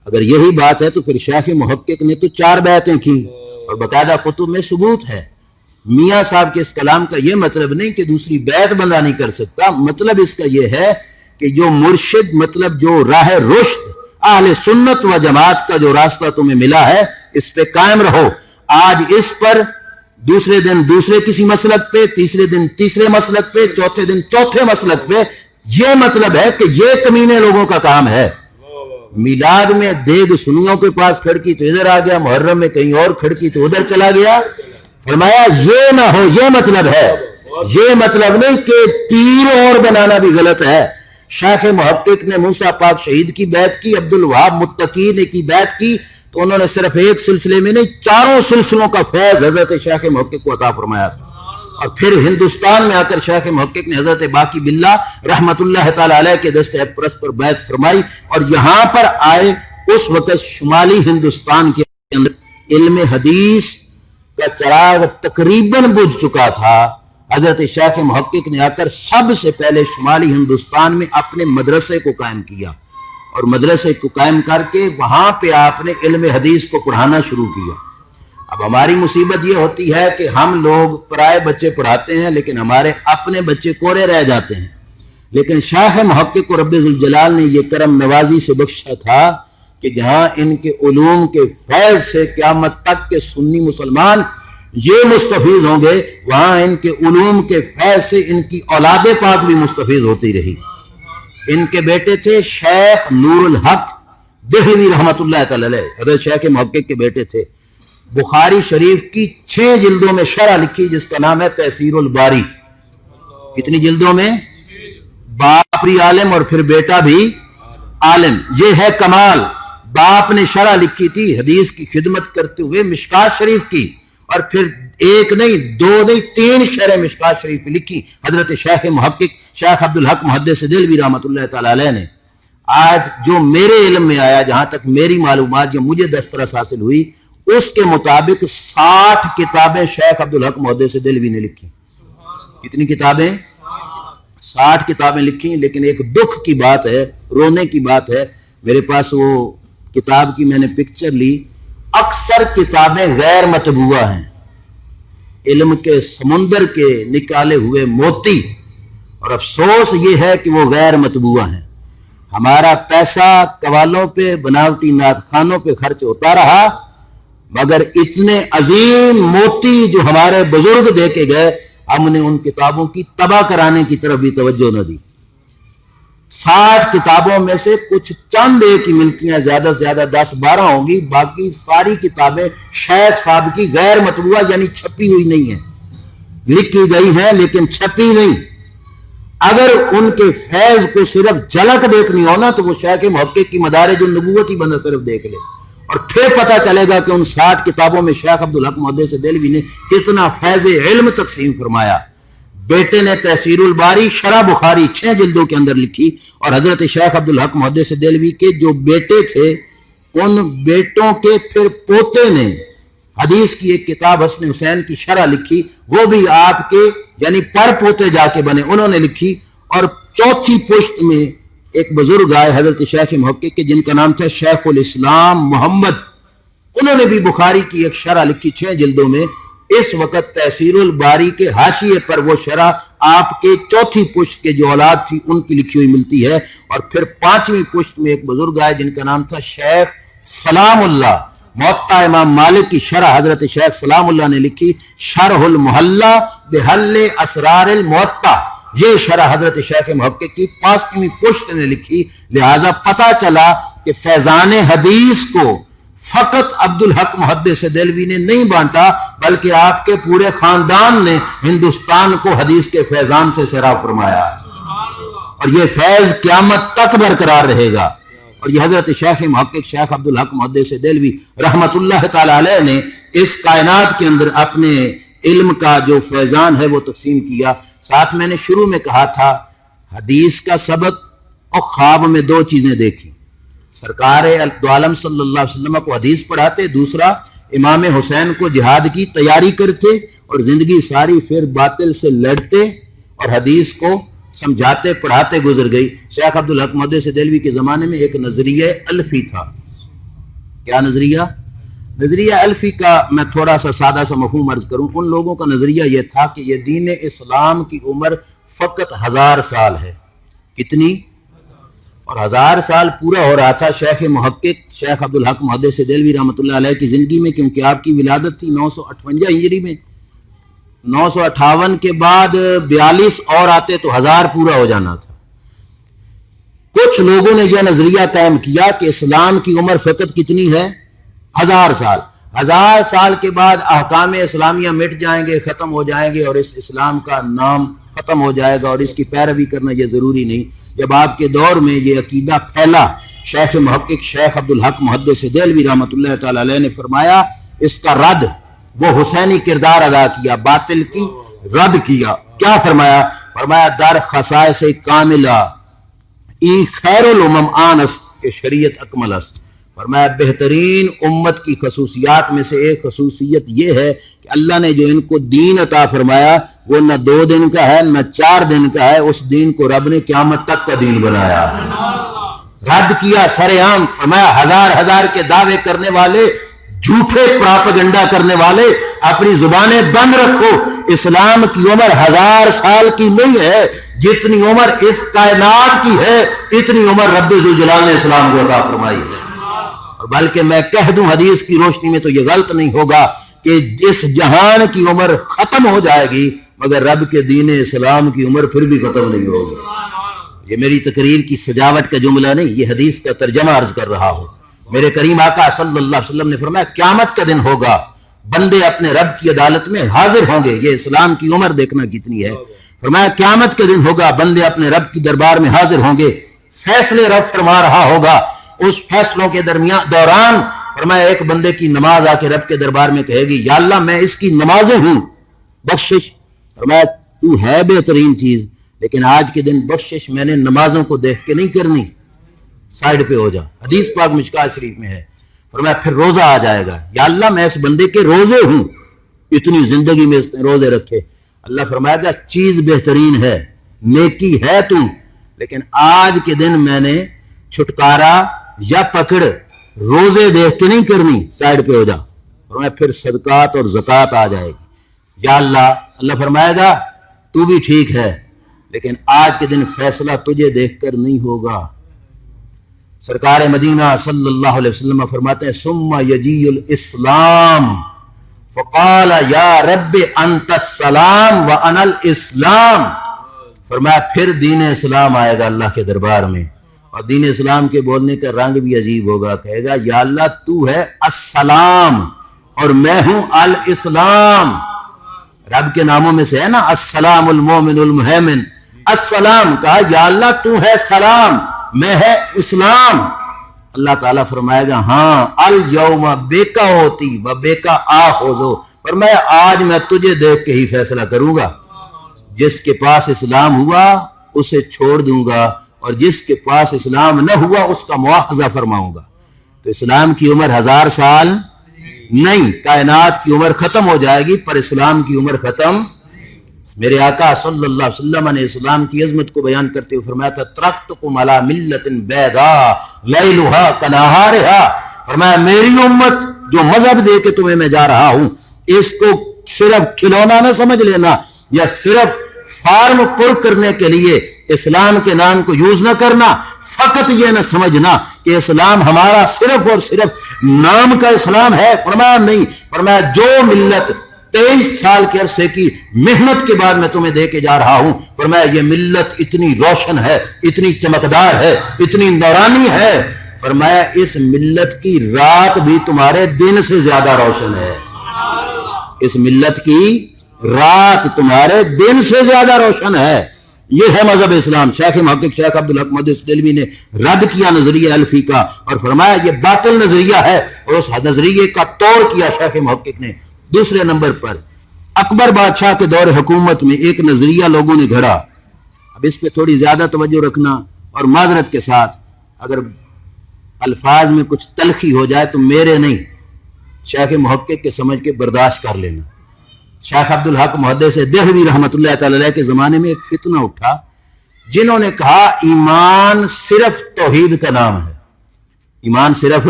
اگر یہی بات ہے تو پھر شیخ محقق نے تو 4 بیعتیں کی اور باقاعدہ کتب میں ثبوت ہے۔ میاں صاحب کے اس کلام کا یہ مطلب نہیں کہ دوسری بیعت بندہ نہیں کر سکتا، مطلب اس کا یہ ہے کہ جو مرشد مطلب جو راہ رشد اہل سنت و جماعت کا جو راستہ تمہیں ملا ہے اس پہ قائم رہو. آج اس پر، دوسرے دن دوسرے کسی مسلک پہ، تیسرے دن تیسرے مسلک پہ، چوتھے دن چوتھے مسلک پہ. یہ مطلب ہے کہ یہ کمینے لوگوں کا کام ہے. میلاد میں دیگ سنیوں کے پاس کھڑکی تو ادھر آ گیا، محرم میں کہیں اور کھڑکی تو ادھر چلا گیا. فرمایا یہ نہ ہو. یہ مطلب ہے، یہ مطلب نہیں کہ پیر اور بنانا بھی غلط ہے. شیخ محقق نے موسیٰ پاک شہید کی بیعت کی، عبدالوہاب متقی نے کی بیعت کی، تو انہوں نے صرف ایک سلسلے میں نہیں 4 سلسلوں کا فیض حضرت شیخ محقق کو عطا فرمایا تھا. اور پھر ہندوستان میں آ کر شیخ محقق نے حضرت باقی باللہ رحمت اللہ تعالی علیہ کے دست اقدس پر بیعت فرمائی. اور یہاں پر آئے اس وقت شمالی ہندوستان کے اندر علم حدیث کا چراغ تقریباً بجھ چکا تھا. حضرت شیخ محقق نے آ کر سب سے پہلے شمالی ہندوستان میں اپنے مدرسے کو قائم کیا، اور مدرسے کو قائم کر کے وہاں پہ آپ نے علم حدیث کو پڑھانا شروع کیا. اب ہماری مصیبت یہ ہوتی ہے کہ ہم لوگ پرائے بچے پڑھاتے ہیں لیکن ہمارے اپنے بچے کورے رہ جاتے ہیں. لیکن شیخ محقق کو رب ذوالجلال نے یہ کرم نوازی سے بخشا تھا کہ جہاں ان کے علوم کے فیض سے قیامت تک کے سنی مسلمان یہ مستفیض ہوں گے، وہاں ان کے علوم کے فیض سے ان کی اولاد پاک بھی مستفیض ہوتی رہی. ان کے بیٹے تھے شیخ نور الحق دہلوی رحمت اللہ تعالی علیہ، حضرت شیخ محقق کے بیٹے تھے. بخاری شریف کی 6 جلدوں میں شرح لکھی جس کا نام ہے تیسیر الباری. کتنی جلدوں میں؟ باپ بھی عالم اور پھر بیٹا بھی عالم. یہ ہے کمال. باپ نے شرح لکھی تھی حدیث کی خدمت کرتے ہوئے مشکات شریف کی، اور پھر ایک نہیں 2 نہیں 3 شرح مشکات شریف لکھی حضرت شیخ محقق شیخ عبدالحق محدث دہلوی رحمت اللہ تعالی علیہ نے. آج جو میرے علم میں آیا، جہاں تک میری معلومات جو مجھے دسترس حاصل ہوئی، اس کے مطابق 60 کتابیں شیخ عبدالحق محدث دہلوی نے لکھی. کتنی کتابیں؟ 60 کتابیں لکھی. لیکن ایک دکھ کی بات ہے، رونے کی بات ہے، میرے پاس وہ کتاب کی میں نے پکچر لی. اکثر کتابیں غیر مطبوعہ ہیں، علم کے سمندر کے نکالے ہوئے موتی، اور افسوس یہ ہے کہ وہ غیر مطبوعہ ہیں. ہمارا پیسہ قوالوں پہ، بناوٹی نعت خانوں پہ خرچ ہوتا رہا، مگر اتنے عظیم موتی جو ہمارے بزرگ دے کے گئے، ہم نے ان کتابوں کی تباہ کرانے کی طرف بھی توجہ نہ دی. 60 کتابوں میں سے کچھ چند ایک ہی ملتی ہیں، زیادہ سے زیادہ 10-12 ہوں گی. باقی ساری کتابیں شیخ صاحب کی غیر مطبوعہ یعنی چھپی ہوئی نہیں ہیں، لکھی گئی ہیں لیکن چھپی نہیں. اگر ان کے فیض کو صرف جھلک دیکھنی ہونا تو وہ شیخ محقق کی مدارج النبوت ہی بندہ صرف دیکھ لے، اور پھر پتہ چلے گا کہ ان 60 کتابوں میں شیخ عبدالحق محدث دہلوی نے کتنا فیض علم تقسیم فرمایا. بیٹے نے تیسیر الباری شرح بخاری 6 جلدوں کے اندر لکھی، اور حضرت شیخ عبدالحق محدث دہلوی کے جو بیٹے تھے ان بیٹوں کے پھر پوتے نے حدیث کی ایک کتاب حسن حسین کی شرح لکھی، وہ بھی آپ کے یعنی پر پوتے جا کے بنے، انہوں نے لکھی. اور چوتھی پشت میں ایک بزرگ آئے حضرت شیخ محقق کے جن کا نام تھا شیخ الاسلام محمد، انہوں نے بھی بخاری کی ایک شرح لکھی 6 جلدوں میں. اس وقت تیسیر الباری کے حاشیے پر وہ شرح آپ کے چوتھی پشت کے جو اولاد تھی ان کی لکھی ہوئی ملتی ہے. اور پھر 5ویں پشت میں ایک بزرگ آئے جن کا نام تھا شیخ سلام اللہ، موطا امام مالک کی شرح حضرت شیخ سلام اللہ نے لکھی، شرح المحلہ بحل اسرار الموطا. یہ شرح حضرت شیخ محقق کی 5ویں پشت نے لکھی. لہٰذا پتہ چلا کہ فیضان حدیث کو فقط عبدالحق محدث دہلوی نے نہیں بانٹا، بلکہ آپ کے پورے خاندان نے ہندوستان کو حدیث کے فیضان سے سیراب فرمایا، اور یہ فیض قیامت تک برقرار رہے گا. اور یہ حضرت شیخ محقق شیخ عبدالحق محدث دہلوی رحمت اللہ تعالی علیہ نے اس کائنات کے اندر اپنے علم کا جو فیضان ہے وہ تقسیم کیا. ساتھ میں نے شروع میں کہا تھا حدیث کا سبق اور خواب میں 2 چیزیں دیکھی. سرکار دو عالم صلی اللہ علیہ وسلم کو حدیث پڑھاتے، دوسرا امام حسین کو جہاد کی تیاری کرتے، اور زندگی ساری پھر باطل سے لڑتے اور حدیث کو سمجھاتے پڑھاتے گزر گئی. شیخ عبدالحق محدث دہلوی کے زمانے میں ایک نظریہ الفی تھا. کیا نظریہ؟ نظریہ الفی کا میں تھوڑا سا سادہ سا مفہوم عرض کروں. ان لوگوں کا نظریہ یہ تھا کہ یہ دین اسلام کی عمر فقط 1000 سال ہے. کتنی؟ اور 1000 سال پورا ہو رہا تھا شیخ محقق شیخ عبدالحق محدث دہلوی رحمۃ اللہ علیہ کی زندگی میں، کیونکہ آپ کی ولادت تھی 958 ہجری میں. 958 کے بعد 42 اور آتے تو 1000 پورا ہو جانا تھا. کچھ لوگوں نے یہ نظریہ قائم کیا کہ اسلام کی عمر فقط کتنی ہے؟ 1000 سال. 1000 سال کے بعد احکام اسلامیہ مٹ جائیں گے، ختم ہو جائیں گے، اور اس اسلام کا نام ختم ہو جائے گا، اور اس کی پیروی کرنا یہ ضروری نہیں. جب آپ کے دور میں یہ عقیدہ پھیلا، شیخ محقق شیخ عبدالحق محدث دہلوی رحمۃ اللہ تعالی علیہ نے فرمایا اس کا رد، وہ حسینی کردار ادا کیا، باطل کی رد کیا. کیا فرمایا؟ فرمایا در خصائص کاملہ ای خیر الامم آنس کہ شریعت اکمل است. فرمایا بہترین امت کی خصوصیات میں سے ایک خصوصیت یہ ہے کہ اللہ نے جو ان کو دین عطا فرمایا وہ نہ 2 دن کا ہے نہ 4 دن کا ہے، اس دین کو رب نے قیامت تک کا دین بنایا. رد کیا سر عام. فرمایا ہزار کے دعوے کرنے والے، جھوٹے پراپگنڈا کرنے والے، اپنی زبانیں بند رکھو. اسلام کی عمر 1000 سال کی نہیں ہے، جتنی عمر اس کائنات کی ہے اتنی عمر رب ذوالجلال نے اسلام کو عطا فرمائی ہے. اور بلکہ میں کہہ دوں حدیث کی روشنی میں تو یہ غلط نہیں ہوگا کہ اس جہان کی عمر ختم ہو جائے گی مگر رب کے دین اسلام کی عمر پھر بھی ختم نہیں ہوگی. یہ میری تقریر کی سجاوٹ کا جملہ نہیں، یہ حدیث کا ترجمہ عرض کر رہا ہوں. میرے کریم آقا صلی اللہ علیہ وسلم نے فرمایا قیامت کا دن ہوگا، بندے اپنے رب کی عدالت میں حاضر ہوں گے. یہ اسلام کی عمر دیکھنا کتنی ہے. فرمایا قیامت کا دن ہوگا، بندے اپنے رب کی دربار میں حاضر ہوں گے، فیصلے رب فرما رہا ہوگا. اس فیصلوں کے دوران فرمایا ایک بندے کی نماز آ کے رب کے دربار میں کہے گی یا اللہ میں اس کی نمازیں ہوں، بخشش. فرمایا تو ہے بہترین چیز، لیکن آج کے دن بخشش میں نے نمازوں کو دیکھ کے نہیں کرنی، سائیڈ پہ ہو جا. حدیث پاک مشکات شریف میں ہے. فرمایا پھر روزہ آ جائے گا، یا اللہ میں اس بندے کے روزے ہوں، اتنی زندگی میں اس نے روزے رکھے. اللہ فرمائے گا چیز بہترین ہے، نیکی ہے تو، لیکن آج کے دن میں نے چھٹکارا یا پکڑ روزے دیکھ کے نہیں کرنی، سائیڈ پہ ہو جا. فرمایا پھر صدقات اور زکوٰۃ آ جائے گی. یا اللہ فرمائے گا تو بھی ٹھیک ہے، لیکن آج کے دن فیصلہ تجھے دیکھ کر نہیں ہوگا. سرکار مدینہ صلی اللہ علیہ وسلم فرماتے ہیں ثم یجی الاسلام فقال یا رب انت السلام وانا الاسلام. فرمایا پھر دین اسلام آئے گا اللہ کے دربار میں، اور دین اسلام کے بولنے کا رنگ بھی عجیب ہوگا. کہے گا یا اللہ تو ہے السلام اور میں ہوں الاسلام. رب کے ناموں میں سے ہے نا السلام المومن المہیمن. السلام کہا یا اللہ تو ہے سلام، میں ہے اسلام. اللہ تعالیٰ فرمائے گا ہاں الیوم بیکا ہوتی و بیکا آخذو. فرمایا آج میں تجھے دیکھ کے ہی فیصلہ کروں گا. جس کے پاس اسلام ہوا اسے چھوڑ دوں گا، اور جس کے پاس اسلام نہ ہوا اس کا مواخذہ فرماؤں گا. تو اسلام کی عمر 1000 سال نہیں، کائنات کی عمر ختم ہو جائے گی پر اسلام کی عمر ختم. میرے آقا صلی اللہ علیہ وسلم نے اسلام کی عظمت کو بیان کرتے ہوئے فرمایا تھا ترکتکم علی ملت بیضاء لیلھا کنہارھا. فرمایا میری امت جو مذہب دے کے تمہیں میں جا رہا ہوں اس کو صرف کھلونا نہ سمجھ لینا یا صرف فارم پر کرنے کے لیے اسلام کے نام کو یوز نہ کرنا. فقط یہ نہ سمجھنا کہ اسلام ہمارا صرف اور صرف نام کا اسلام ہے. فرمایا نہیں، فرمایا جو ملت 23 سال کے عرصے کی محنت کے بعد میں تمہیں دے کے جا رہا ہوں، فرمایا یہ ملت اتنی روشن ہے، اتنی چمکدار ہے، اتنی نورانی ہے. فرمایا اس ملت کی رات بھی تمہارے دن سے زیادہ روشن ہے. اس ملت کی رات تمہارے دن سے زیادہ روشن ہے. یہ ہے مذہب اسلام. شیخ محقق شیخ عبدالحق محدث دہلوی نے رد کیا نظریہ الفی کا اور فرمایا یہ باطل نظریہ ہے، اور اس نظریے کا توڑ کیا شیخ محقق نے. دوسرے نمبر پر اکبر بادشاہ کے دور حکومت میں ایک نظریہ لوگوں نے گھڑا. اب اس پہ تھوڑی زیادہ توجہ رکھنا، اور معذرت کے ساتھ اگر الفاظ میں کچھ تلخی ہو جائے تو میرے نہیں، شیخ محقق کے سمجھ کے برداشت کر لینا. شیخ عبدالحق محدث دہلوی رحمۃ اللہ تعالی علیہ کے زمانے میں ایک فتنہ اٹھا جنہوں نے کہا ایمان صرف توحید کا نام ہے. ایمان صرف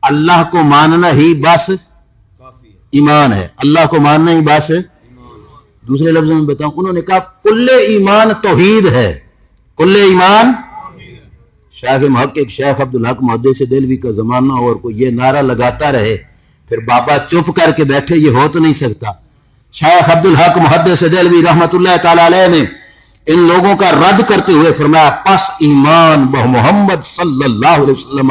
اللہ کو ماننا ہی بس ایمان ہے، اللہ کو ماننا ہی بس. دوسرے لفظوں میں بتاؤں، انہوں نے کہا کل ایمان توحید ہے، کل ایمان شیخ محقق شیخ عبدالحق محدث دہلوی کا زمانہ ہو اور کوئی یہ نعرہ لگاتا رہے پھر بابا چپ کر کے بیٹھے، یہ ہو تو نہیں سکتا۔ شیخ عبدالحق محدث دہلوی رحمت اللہ تعالی علیہ نے ان لوگوں کا رد کرتے ہوئے فرمایا پس ایمان بہ محمد صلی اللہ علیہ وسلم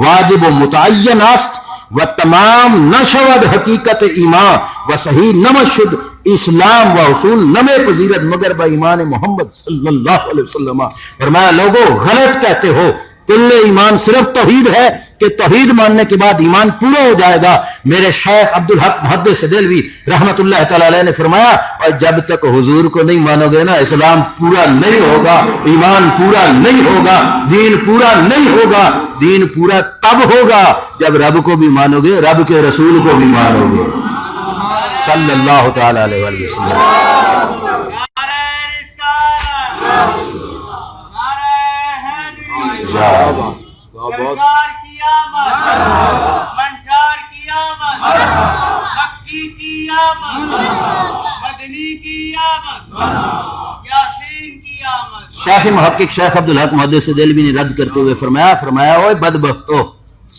واجب و متعین است و تمام نشود حقیقت ایمان و صحیح نمشد اسلام و حصول نمے پذیرت مگر با ایمان محمد صلی اللہ علیہ وسلم۔ فرمایا لوگوں غلط کہتے ہو، کل ایمان صرف توحید ہے کہ توحید ماننے کے بعد ایمان پورا ہو جائے گا۔ میرے شیخ عبدالحق محدث دہلوی رحمت اللہ تعالی علیہ نے فرمایا اور جب تک حضور کو نہیں مانو گے نا اسلام پورا نہیں ہوگا، ایمان پورا نہیں ہوگا، دین پورا نہیں ہوگا۔ دین پورا تب ہوگا جب رب کو بھی مانو گے، رب کے رسول کو بھی مانو گے صلی اللہ تعالی علیہ وآلہ وسلم۔ سرکار کی آمد، منٹار کی آمد، مکی کی آمد، مدنی کی آمد، یاسین کی آمد۔ شیخ محقق شیخ عبدالحق محدث دہلوی نے رد کرتے ہوئے فرمایا اوے بدبختو،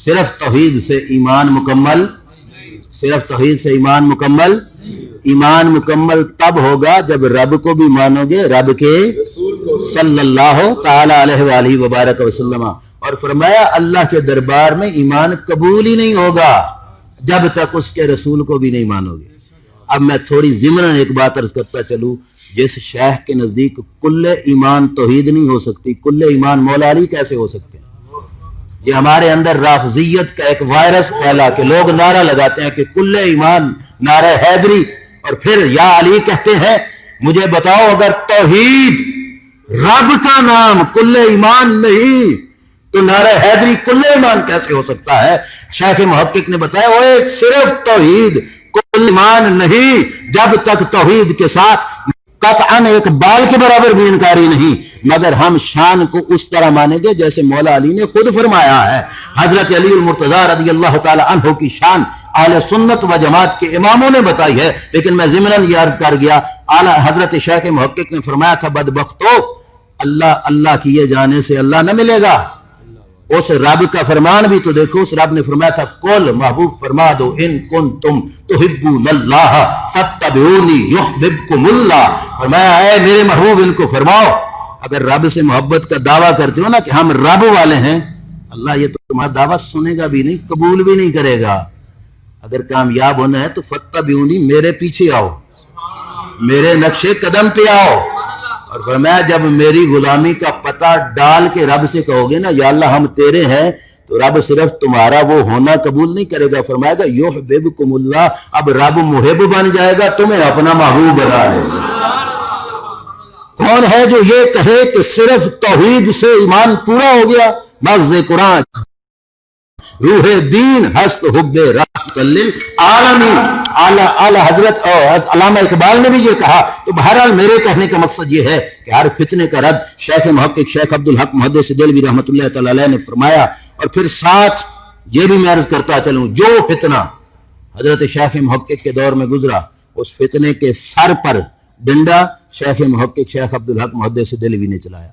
صرف توحید سے ایمان مکمل، صرف توحید سے ایمان مکمل، ایمان مکمل تب ہوگا جب رب کو بھی مانو گے، رب کے صلی اللہ تعالی علیہ وآلہ وبارک وسلم۔ اور فرمایا اللہ کے دربار میں ایمان قبول ہی نہیں ہوگا جب تک اس کے رسول کو بھی نہیں مانو گے۔ اب میں تھوڑی ضمناً ایک بات عرض کرتا چلوں، جس شیخ کے نزدیک کل ایمان توحید نہیں ہو سکتی، کل ایمان مولا علی کیسے ہو سکتے ہیں؟ یہ ہمارے اندر رافضیت کا ایک وائرس پھیلا کہ لوگ نعرہ لگاتے ہیں کہ کل ایمان نعرہ حیدری اور پھر یا علی کہتے ہیں۔ مجھے بتاؤ اگر توحید رب کا نام کل ایمان نہیں تو نعرہ حیدری کل ایمان کیسے ہو سکتا ہے؟ شیخ محقق نے بتایا اوے صرف توحید کل ایمان نہیں جب تک توحید کے ساتھ قطعاً ایک بال کے برابر بھی انکاری نہیں، مگر ہم شان کو اس طرح مانیں گے جیسے مولا علی نے خود فرمایا ہے۔ حضرت علی المرتضیٰ رضی اللہ تعالی عنہ کی شان اہل سنت و جماعت کے اماموں نے بتائی ہے، لیکن میں ضمناً یہ عرض کر گیا اعلیٰ حضرت شیخ محقق نے فرمایا تھا بدبختو، اللہ کیے جانے سے اللہ نہ ملے گا۔ اس رب کا فرمان بھی تو دیکھو، اس رب نے فرمایا تھا قل محبوب فرما دو ان کنتم تحبون اللہ فاتبعونی یحببکم اللہ۔ فرمایا اے میرے محبوب ان کو فرماؤ اگر رب سے محبت کا دعویٰ کرتے ہو نا کہ ہم رب والے ہیں، اللہ یہ تو تمہارا دعویٰ سنے گا بھی نہیں، قبول بھی نہیں کرے گا۔ اگر کامیاب ہونا ہے تو فاتبعونی، میرے پیچھے آؤ، میرے نقشے قدم پہ آؤ۔ اور فرمایا جب میری غلامی کا پتہ ڈال کے رب سے کہو گے نا یا اللہ ہم تیرے ہیں، تو رب صرف تمہارا وہ ہونا قبول نہیں کرے گا، فرمائے گا یحببکم اللہ، اب رب محب بن جائے گا، تمہیں اپنا محبوب بنا لے گا۔ کون ہے جو یہ کہے کہ صرف توحید سے ایمان پورا ہو گیا؟ مغز قرآن روح دین ہست حب رحمت للعالمین۔ اعلی حضرت علامہ اقبال نے بھی یہ کہا۔ تو بہرحال میرے کہنے کا مقصد یہ ہے کہ ہر فتنے کا رد شیخ محقق شیخ عبدالحق محدث دہلوی رحمت اللہ تعالی علیہ نے فرمایا۔ اور پھر ساتھ یہ بھی میں عرض کرتا چلوں، جو فتنہ حضرت شیخ محقق کے دور میں گزرا اس فتنے کے سر پر ڈنڈا شیخ محقق شیخ عبدالحق محدث دہلوی نے چلایا۔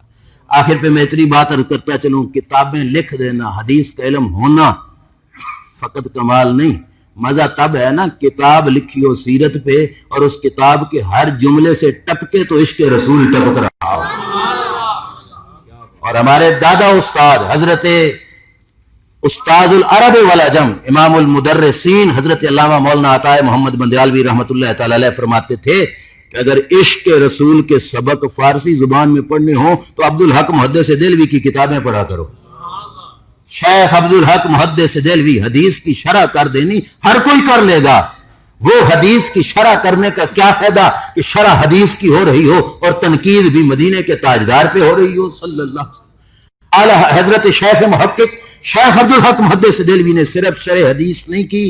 آخر پہ میں اتنی بات عرض کرتا چلوں، کتابیں لکھ دینا، حدیث کا علم ہونا فقط کمال نہیں، مزہ تب ہے نا کتاب لکھی ہو سیرت پہ اور اس کتاب کے ہر جملے سے ٹپکے تو عشق رسول ٹپک رہا ہو۔ اور ہمارے دادا استاد حضرت استاد العرب والعجم امام المدرسین حضرت علامہ مولانا عطا محمد بندیالوی رحمت اللہ تعالی علیہ فرماتے تھے کہ اگر عشق رسول کے سبق فارسی زبان میں پڑھنے ہوں تو عبدالحق محدث دہلوی کی کتابیں پڑھا کرو۔ شیخ عبدالحق محدث دہلوی حدیث کی شرح کر دینی ہر کوئی کر لے گا، وہ حدیث کی شرح کرنے کا کیا فائدہ کہ شرح حدیث کی ہو رہی ہو اور تنقید بھی مدینے کے تاجدار پہ ہو رہی ہو صلی اللہ علیہ وسلم۔ اعلیٰ حضرت شیخ محقق شیخ عبدالحق محدث دہلوی نے صرف شرح حدیث نہیں کی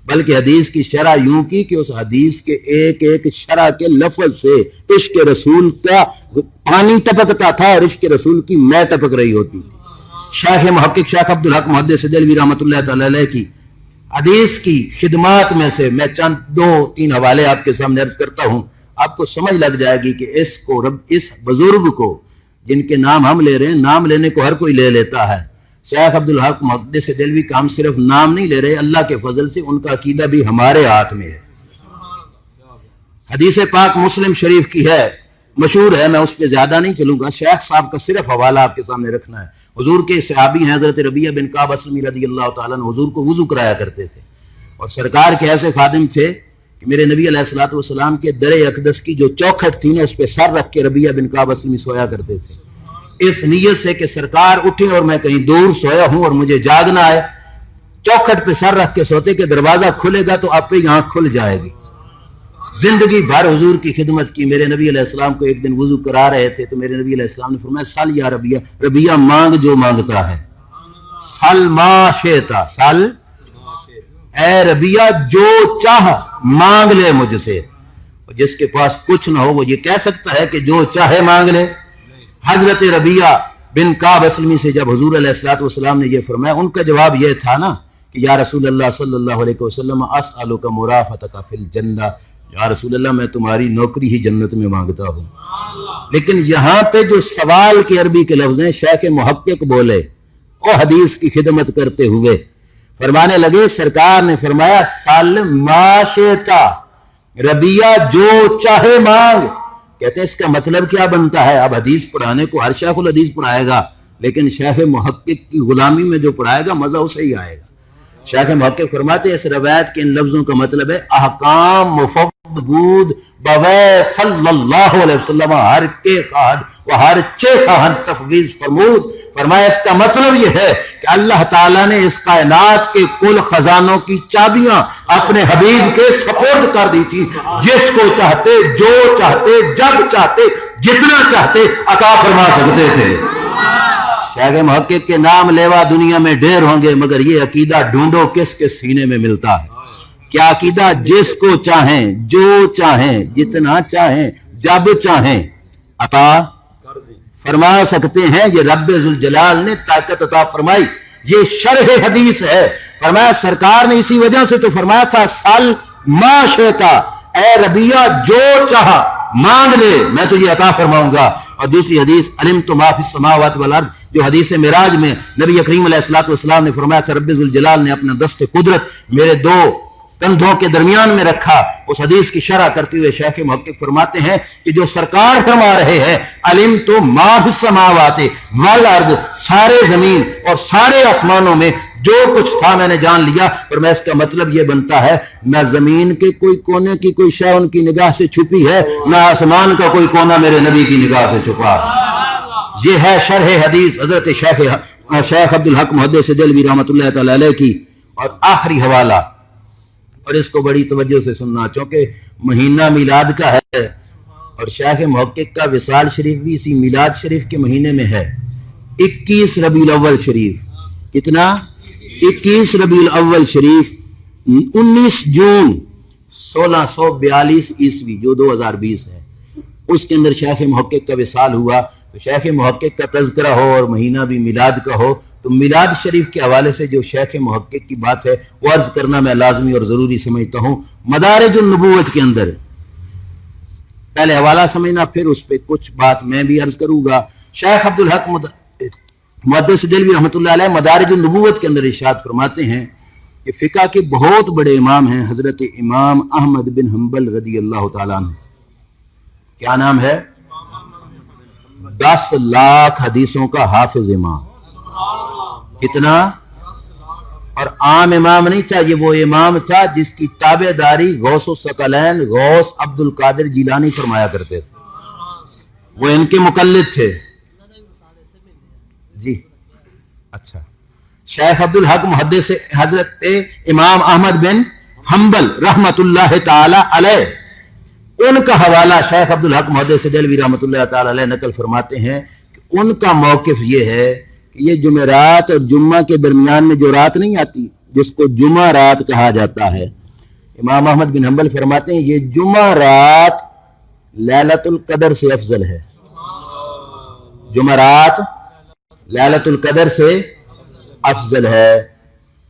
بلکہ حدیث کی شرح یوں کی کہ اس حدیث کے ایک ایک شرح کے لفظ سے عشق رسول کا پانی ٹپکتا تھا اور عشق رسول کی میں ٹپک رہی ہوتی تھی۔ شیخ محقق شیخ عبدالحق محدث دہلوی رحمۃ اللہ تعالی علیہ کی حدیث کی خدمات میں سے میں چند دو تین حوالے آپ کے سامنے عرض کرتا ہوں، آپ کو سمجھ لگ جائے گی کہ اس بزرگ کو جن کے نام ہم لے رہے ہیں، نام لینے کو ہر کوئی لے لیتا ہے. شیخ عبدالحق محدث دہلوی کا ہم صرف نام نہیں لے رہے، اللہ کے فضل سے ان کا عقیدہ بھی ہمارے ہاتھ میں ہے. حدیث پاک مسلم شریف کی ہے، مشہور ہے، میں اس پہ زیادہ نہیں چلوں گا. شیخ صاحب کا صرف حوالہ آپ کے سامنے رکھنا ہے. حضور کے صحابی ہیں حضرت ربیعہ بن کعب اسلمی رضی اللہ تعالیٰ عنہ، حضور کو وضو کرایا کرتے تھے، اور سرکار کے ایسے خادم تھے کہ میرے نبی علیہ الصلوۃ والسلام کے در اقدس کی جو چوکھٹ تھی نا، اس پہ سر رکھ کے ربیعہ بن کعب اسلمی سویا کرتے تھے، اس نیت سے کہ سرکار اٹھے اور میں کہیں دور سویا ہوں اور مجھے جاگنا ہے، چوکھٹ پہ سر رکھ کے سوتے کہ دروازہ کھلے گا تو آپ پہ یہاں کھل جائے گی. زندگی بھر حضور کی خدمت کی. میرے نبی علیہ السلام کو ایک دن وضو کرا رہے تھے تو میرے نبی علیہ السلام نے فرمایا سل یا ربیعہ، ربیعہ مانگ جو مانگتا ہے، سل ما شئتا، سل اے ربیعہ جو چاہ مانگ لے مجھ سے. جس کے پاس کچھ نہ ہو وہ یہ کہہ سکتا ہے کہ جو چاہے مانگ لے؟ حضرت ربیعہ بن کعب اسلمی سے جب حضور علیہ الصلوۃ والسلام نے یہ فرمایا، ان کا جواب یہ تھا نا کہ یا رسول اللہ صلی اللہ علیہ وسلم اسألک مرافقتک فی الجنہ، یا رسول اللہ میں تمہاری نوکری ہی جنت میں مانگتا ہوں. لیکن یہاں پہ جو سوال کے عربی کے لفظ ہیں شیخ محقق بولے وہ حدیث کی خدمت کرتے ہوئے فرمانے لگے، سرکار نے فرمایا سل ما شئتا، ربیعہ جو چاہے مانگ. کہتے ہیں اس کا مطلب کیا بنتا ہے؟ اب حدیث پڑھانے کو ہر شیخ الحدیث پڑھائے گا، لیکن شیخ محقق کی غلامی میں جو پڑھائے گا مزہ اسے ہی آئے گا. شیخ محقق فرماتے ہیں اس روایت کے ان لفظوں کا مطلب ہے احکام مفوض بوے صلی اللہ علیہ وسلم ہر کے خواہد و ہر چے خواہد تفویض فرمود. فرمایا اس کا مطلب یہ ہے کہ اللہ تعالیٰ نے اس کائنات کے کل خزانوں کی چابیاں اپنے حبیب کے سپرد کر دی تھی. جس کو چاہتے، جو چاہتے، جب چاہتے، جتنا چاہتے عطا فرما سکتے تھے. شیخ محقق کے نام لیوا دنیا میں ڈھیر ہوں گے، مگر یہ عقیدہ ڈھونڈو کس کے سینے میں ملتا ہے. کیا عقیدہ؟ جس کو چاہیں، جو چاہیں، جتنا چاہیں، جب چاہیں عطا فرما سکتے ہیں. یہ رب ذوالجلال نے طاقت عطا فرمائی. یہ شرح حدیث ہے. فرمایا سرکار نے اسی وجہ سے تو فرمایا تھا سل ما شئتا، اے ربیعہ جو چاہا مانگ لے میں تجھے عطا فرماؤں گا. اور دوسری حدیث علمت ما فی السماوات والارض، جو حدیث معراج میں نبی کریم علیہ الصلوۃ والسلام نے فرمایا تھا رب ذوالجلال نے اپنا دست قدرت میرے دو کندھوں کے درمیان میں رکھا. اس حدیث کی شرح کرتے ہوئے شیخ محقق فرماتے ہیں کہ جو سرکار فرما رہے ہیں علمت ما فی السماوات والارض، سارے زمین اور سارے آسمانوں میں جو کچھ تھا میں نے جان لیا. پر میں اس کا مطلب یہ بنتا ہے نہ زمین کے کوئی کونے کی کوئی شے ان کی نگاہ سے چھپی ہے، نہ آسمان کا کوئی کونا میرے نبی کی نگاہ سے چھپا. یہ ہے شرح حدیث حضرت شیخ عبدالحق محدث دہلوی رحمۃ اللہ تعالی علیہ کی. اور آخری حوالہ، اور اس کو بڑی توجہ سے سننا چونکہ مہینہ میلاد کا ہے اور شیخ محقق کا وصال شریف بھی اسی میلاد شریف کے مہینے میں ہے. 21 ربیع الاول شریف، کتنا؟ 21 ربیع الاول شریف 19 جون 1642 عیسوی جو 2020 ہے، اس کے اندر شیخ محقق کا وصال ہوا. تو شیخ محقق کا تذکرہ ہو اور مہینہ بھی میلاد کا ہو تو میلاد شریف کے حوالے سے جو شیخ محقق کی بات ہے وہ عرض کرنا میں لازمی اور ضروری سمجھتا ہوں. مدارج النبوت کے اندر پہلے حوالہ سمجھنا، پھر اس پہ کچھ بات میں بھی عرض کروں گا. شیخ عبدالحق محدث دہلوی رحمۃ اللہ علیہ مدارج النبوت کے اندر ارشاد فرماتے ہیں کہ فقہ کے بہت بڑے امام ہیں حضرت امام احمد بن حنبل رضی اللہ تعالیٰ عنہ. کیا نام ہے؟ 10 لاکھ حدیثوں کا حافظ امام. کتنا؟ اور عام امام نہیں تھا، یہ وہ امام تھا جس کی تابع داری غوث الثقلین غوث عبد القادر جیلانی فرمایا کرتے تھے. وہ ان کے مقلد تھے. جی اچھا. شیخ عبدالحق محدث حضرت امام احمد بن حنبل رحمت اللہ تعالی علیہ، ان کا حوالہ شیخ عبدالحق محدث دہلوی رحمت اللہ تعالی علیہ نقل فرماتے ہیں کہ ان کا موقف یہ ہے کہ یہ جمعرات اور جمعہ کے درمیان میں جو رات نہیں آتی جس کو جمعہ رات کہا جاتا ہے، امام احمد بن حنبل فرماتے ہیں یہ جمعہ رات لیلۃ القدر سے افضل ہے. جمعہ رات لیلۃ القدر سے افضل ہے.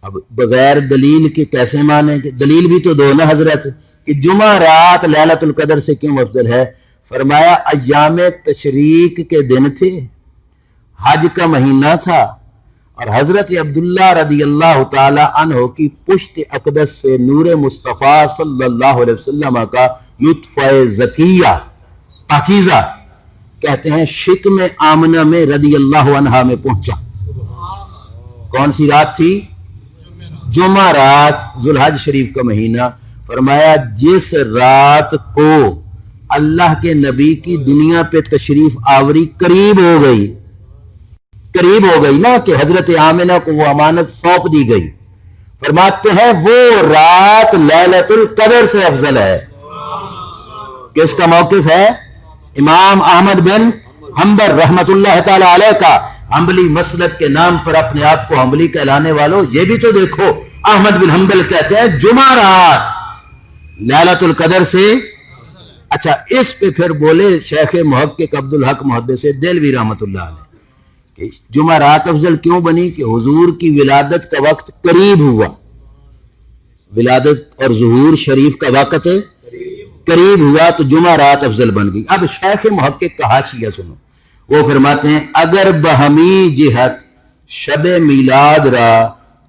اب بغیر دلیل کے کیسے مانے؟ دلیل بھی تو دو نا حضرت کہ جمعہ رات لیلۃ القدر سے کیوں افضل ہے. فرمایا ایام تشریق کے دن تھے، حج کا مہینہ تھا، اور حضرت عبداللہ رضی اللہ تعالی عنہ کی پشت اقدس سے نور مصطفیٰ صلی اللہ علیہ وسلم کا نطفہ زکیہ پاکیزہ کہتے ہیں شکم آمنہ میں رضی اللہ عنہ میں پہنچا۔ کون سی رات تھی؟ جمعہ رات، ذوالحج شریف کا مہینہ۔ فرمایا جس رات کو اللہ کے نبی کی دنیا پہ تشریف آوری قریب ہو گئی نا کہ حضرت آمنہ کو وہ امانت سونپ دی گئی، فرماتے ہیں وہ رات لیلۃ القدر سے افضل ہے۔ کس کا موقف ہے؟ امام احمد بن حنبل رحمت اللہ تعالی علیہ کا۔ حنبلی مسلک کے نام پر اپنے آپ کو حنبلی کہلانے والوں، یہ بھی تو دیکھو، احمد بن حنبل کہتے ہیں جمعہ رات لیلۃ القدر سے۔ اچھا، اس پہ پھر بولے شیخ محقق عبدالحق محدث دہلوی رحمت اللہ علیہ کہ جمعہ رات افضل کیوں بنی؟ کہ حضور کی ولادت کا وقت قریب ہوا، ولادت اور ظہور شریف کا وقت قریب ہوا تو جمعہ رات افضل بن گئی۔ اب شیخ محقق کا حاشیہ سنو، وہ فرماتے ہیں اگر بہمی جہت شب میلاد را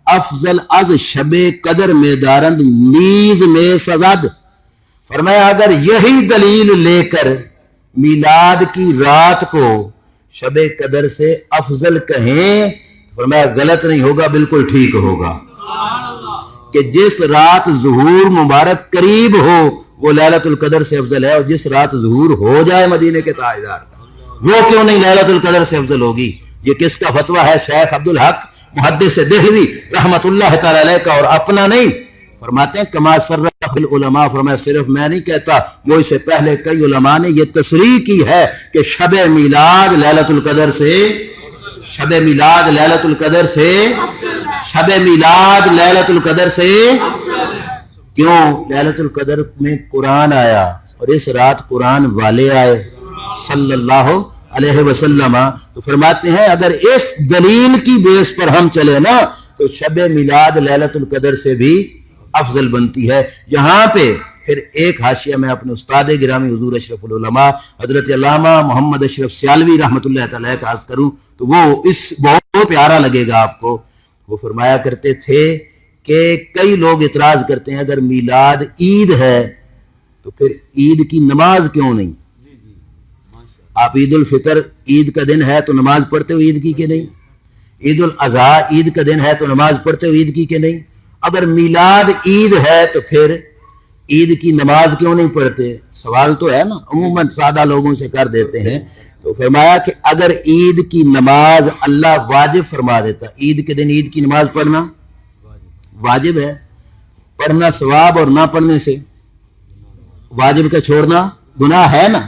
افضل از شب قدر میں دارند نیز میں سزد۔ فرمایا اگر یہی دلیل لے کر میلاد کی رات کو شب قدر سے افضل کہیں، فرمایا غلط نہیں ہوگا، بالکل ٹھیک ہوگا کہ جس رات ظہور مبارک قریب ہو وہ لیلۃ القدر سے افضل ہے، اور جس رات ظہور ہو جائے مدینے کے تاجدار کا وہ کیوں نہیں لیلۃ القدر سے افضل ہوگی؟ یہ کس کا فتویٰ ہے؟ شیخ عبدالحق محدث دہلوی رحمت اللہ تعالی علیہ کا، اور اپنا نہیں۔ فرماتے ہیں کما صرح العلماء، فرمایا صرف میں نہیں کہتا، وہ اس سے پہلے کئی علماء نے یہ تصریح کی ہے کہ شب میلاد لیلۃ القدر سے، شب میلاد لیلۃ القدر سے، شب میلاد لیلۃ القدر سے۔ کیوں؟ لیلۃ القدر میں قرآن آیا، اور اس رات قرآن والے آئے صلی اللہ علیہ وسلم۔ تو فرماتے ہیں اگر اس دلیل کی بیس پر ہم چلے نا تو شب میلاد لیلۃ القدر سے بھی افضل بنتی ہے۔ یہاں پہ پھر ایک حاشیہ میں اپنے استاد گرامی حضور اشرف العلماء حضرت علامہ محمد اشرف سیالوی رحمت اللہ تعالی کا عرض کروں تو وہ اس بہت پیارا لگے گا آپ کو۔ وہ فرمایا کرتے تھے کہ کئی لوگ اعتراض کرتے ہیں اگر میلاد عید ہے تو پھر عید کی نماز کیوں نہیں؟ آپ عید الفطر عید کا دن ہے تو نماز پڑھتے ہو عید کی کہ نہیں؟ عید الاضحیٰ عید کا دن ہے تو نماز پڑھتے ہو عید کی کہ نہیں؟ اگر میلاد عید ہے تو پھر عید کی نماز کیوں نہیں پڑھتے؟ سوال تو ہے نا، عموماً سادہ لوگوں سے کر دیتے ہیں۔ تو فرمایا کہ اگر عید کی نماز اللہ واجب فرما دیتا، عید کے دن عید کی نماز پڑھنا واجب ہے، پڑھنا ثواب اور نہ پڑھنے سے واجب کا چھوڑنا گناہ ہے نا۔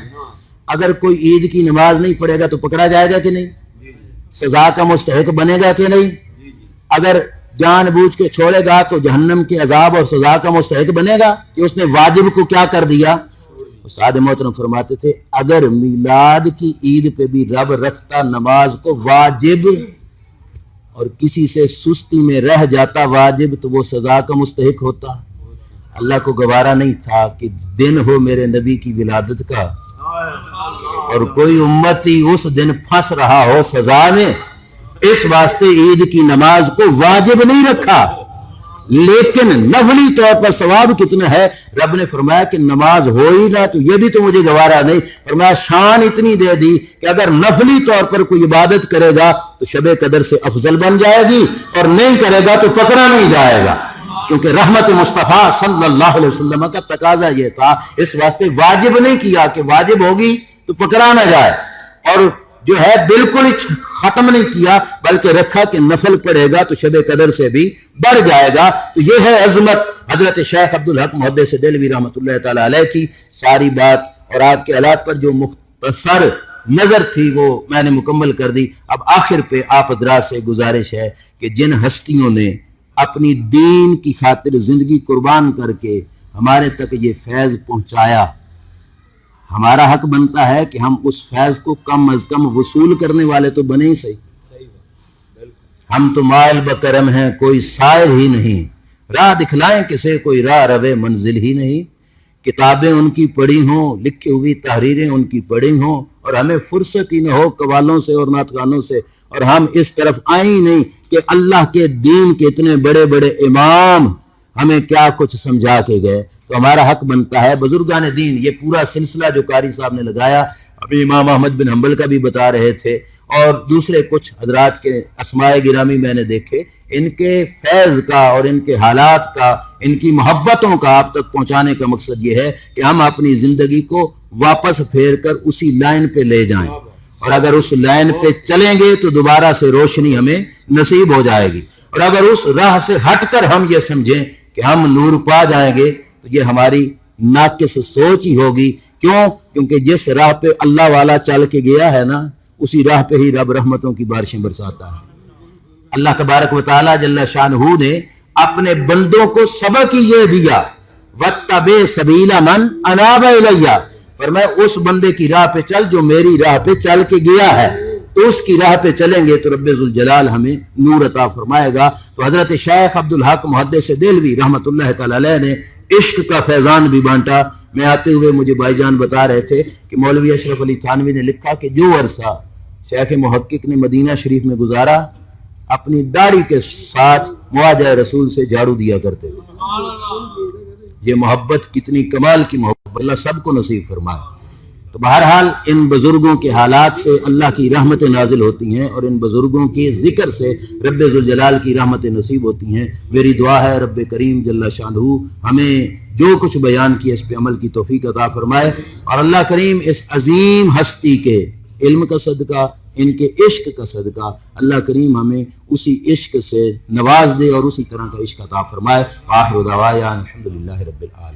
اگر کوئی عید کی نماز نہیں پڑھے گا تو پکڑا جائے گا کہ نہیں؟ سزا کا مستحق بنے گا کہ نہیں؟ اگر جان بوجھ کے چھوڑے گا تو جہنم کے عذاب اور سزا کا مستحق بنے گا کہ اس نے واجب کو کیا کر دیا؟ استاد محترم فرماتے تھے اگر میلاد کی عید پہ بھی رب رکھتا نماز کو واجب اور کسی سے سستی میں رہ جاتا واجب تو وہ سزا کا مستحق ہوتا۔ اللہ کو گوارا نہیں تھا کہ دن ہو میرے نبی کی ولادت کا اور کوئی امتی اس دن پھنس رہا ہو سزا میں، اس واسطے عید کی نماز کو واجب نہیں رکھا۔ لیکن نفلی طور پر ثواب کتنا ہے؟ رب نے فرمایا کہ نماز ہو ہی نہ تو یہ بھی تو مجھے گوارا نہیں۔ فرمایا شان اتنی دے دی کہ اگر نفلی طور پر کوئی عبادت کرے گا تو شب قدر سے افضل بن جائے گی، اور نہیں کرے گا تو پکڑا نہیں جائے گا، کیونکہ رحمت مصطفیٰ صلی اللہ علیہ وسلم کا تقاضا یہ تھا۔ اس واسطے واجب نہیں کیا کہ واجب ہوگی تو پکڑا نہ جائے، اور جو ہے بالکل ختم نہیں کیا بلکہ رکھا کہ نفل پڑھے گا تو شب قدر سے بھی بڑھ جائے گا۔ تو یہ ہے عظمت حضرت شیخ عبدالحق محدث دہلوی رحمت اللہ تعالی علیہ کی۔ ساری بات اور آپ کے حالات پر جو مختصر نظر تھی وہ میں نے مکمل کر دی۔ اب آخر پہ آپ حضرات سے گزارش ہے کہ جن ہستیوں نے اپنی دین کی خاطر زندگی قربان کر کے ہمارے تک یہ فیض پہنچایا، ہمارا حق بنتا ہے کہ ہم اس فیض کو کم از کم وصول کرنے والے تو بنے ہی صحیح۔ ہم تو مائل بکرم ہیں، کوئی سائل ہی نہیں، راہ دکھلائیں کسے کوئی راہ روے منزل ہی نہیں، کتابیں ان کی پڑھی ہوں، لکھی ہوئی تحریریں ان کی پڑھی ہوں، اور ہمیں فرصت ہی نہ ہو قوالوں سے اور نعت خوانوں سے، اور ہم اس طرف آئیں ہی نہیں کہ اللہ کے دین کے اتنے بڑے بڑے امام ہمیں کیا کچھ سمجھا کے گئے۔ تو ہمارا حق بنتا ہے بزرگان دین، یہ پورا سلسلہ جو قاری صاحب نے لگایا، ابھی امام احمد بن حنبل کا بھی بتا رہے تھے، اور دوسرے کچھ حضرات کے اسماء گرامی میں نے دیکھے، ان کے فیض کا اور ان کے حالات کا، ان کی محبتوں کا آپ تک پہنچانے کا مقصد یہ ہے کہ ہم اپنی زندگی کو واپس پھیر کر اسی لائن پہ لے جائیں، اور اگر اس لائن پہ چلیں گے تو دوبارہ سے روشنی ہمیں نصیب ہو جائے گی، اور اگر اس راہ سے ہٹ کر ہم یہ سمجھیں کہ ہم نور پا جائیں گے تو یہ ہماری ناقص سوچ ہی ہوگی۔ کیوں؟ کیونکہ جس راہ پہ اللہ والا چل کے گیا ہے نا، اسی راہ پہ ہی رب رحمتوں کی بارشیں برساتا ہے۔ اللہ تبارک و تعالی جل شانہ نے اپنے بندوں کو سبق ہی یہ دیا، وَاتَّبِعْ سَبِيلَ مَنْ أَنَابَ إِلَيَّ، فرمایا اس بندے کی راہ پہ چل جو میری راہ پہ چل کے گیا ہے، تو اس کی راہ پہ چلیں گے تو رب ذوالجلال ہمیں نور عطا فرمائے گا۔ تو حضرت شیخ عبدالحق محدث دہلوی رحمۃ اللہ تعالی علیہ نے عشق کا فیضان بھی بانٹا۔ میں آتے ہوئے مجھے بھائی جان بتا رہے تھے کہ مولوی اشرف علی تھانوی نے لکھا کہ جو عرصہ شیخ محقق نے مدینہ شریف میں گزارا، اپنی داڑھی کے ساتھ مواجہ رسول سے جھاڑو دیا کرتے تھے۔ یہ محبت کتنی کمال کی محبت، اللہ سب کو نصیب فرمائے۔ تو بہرحال ان بزرگوں کے حالات سے اللہ کی رحمتیں نازل ہوتی ہیں، اور ان بزرگوں کے ذکر سے رب ذوالجلال کی رحمتیں نصیب ہوتی ہیں۔ میری دعا ہے رب کریم جل شانہ ہمیں جو کچھ بیان کیا اس پہ عمل کی توفیق عطا فرمائے، اور اللہ کریم اس عظیم ہستی کے علم کا صدقہ، ان کے عشق کا صدقہ، اللہ کریم ہمیں اسی عشق سے نواز دے اور اسی طرح کا عشق عطا فرمائے۔ آخر دعوانا الحمدللہ رب العالمین۔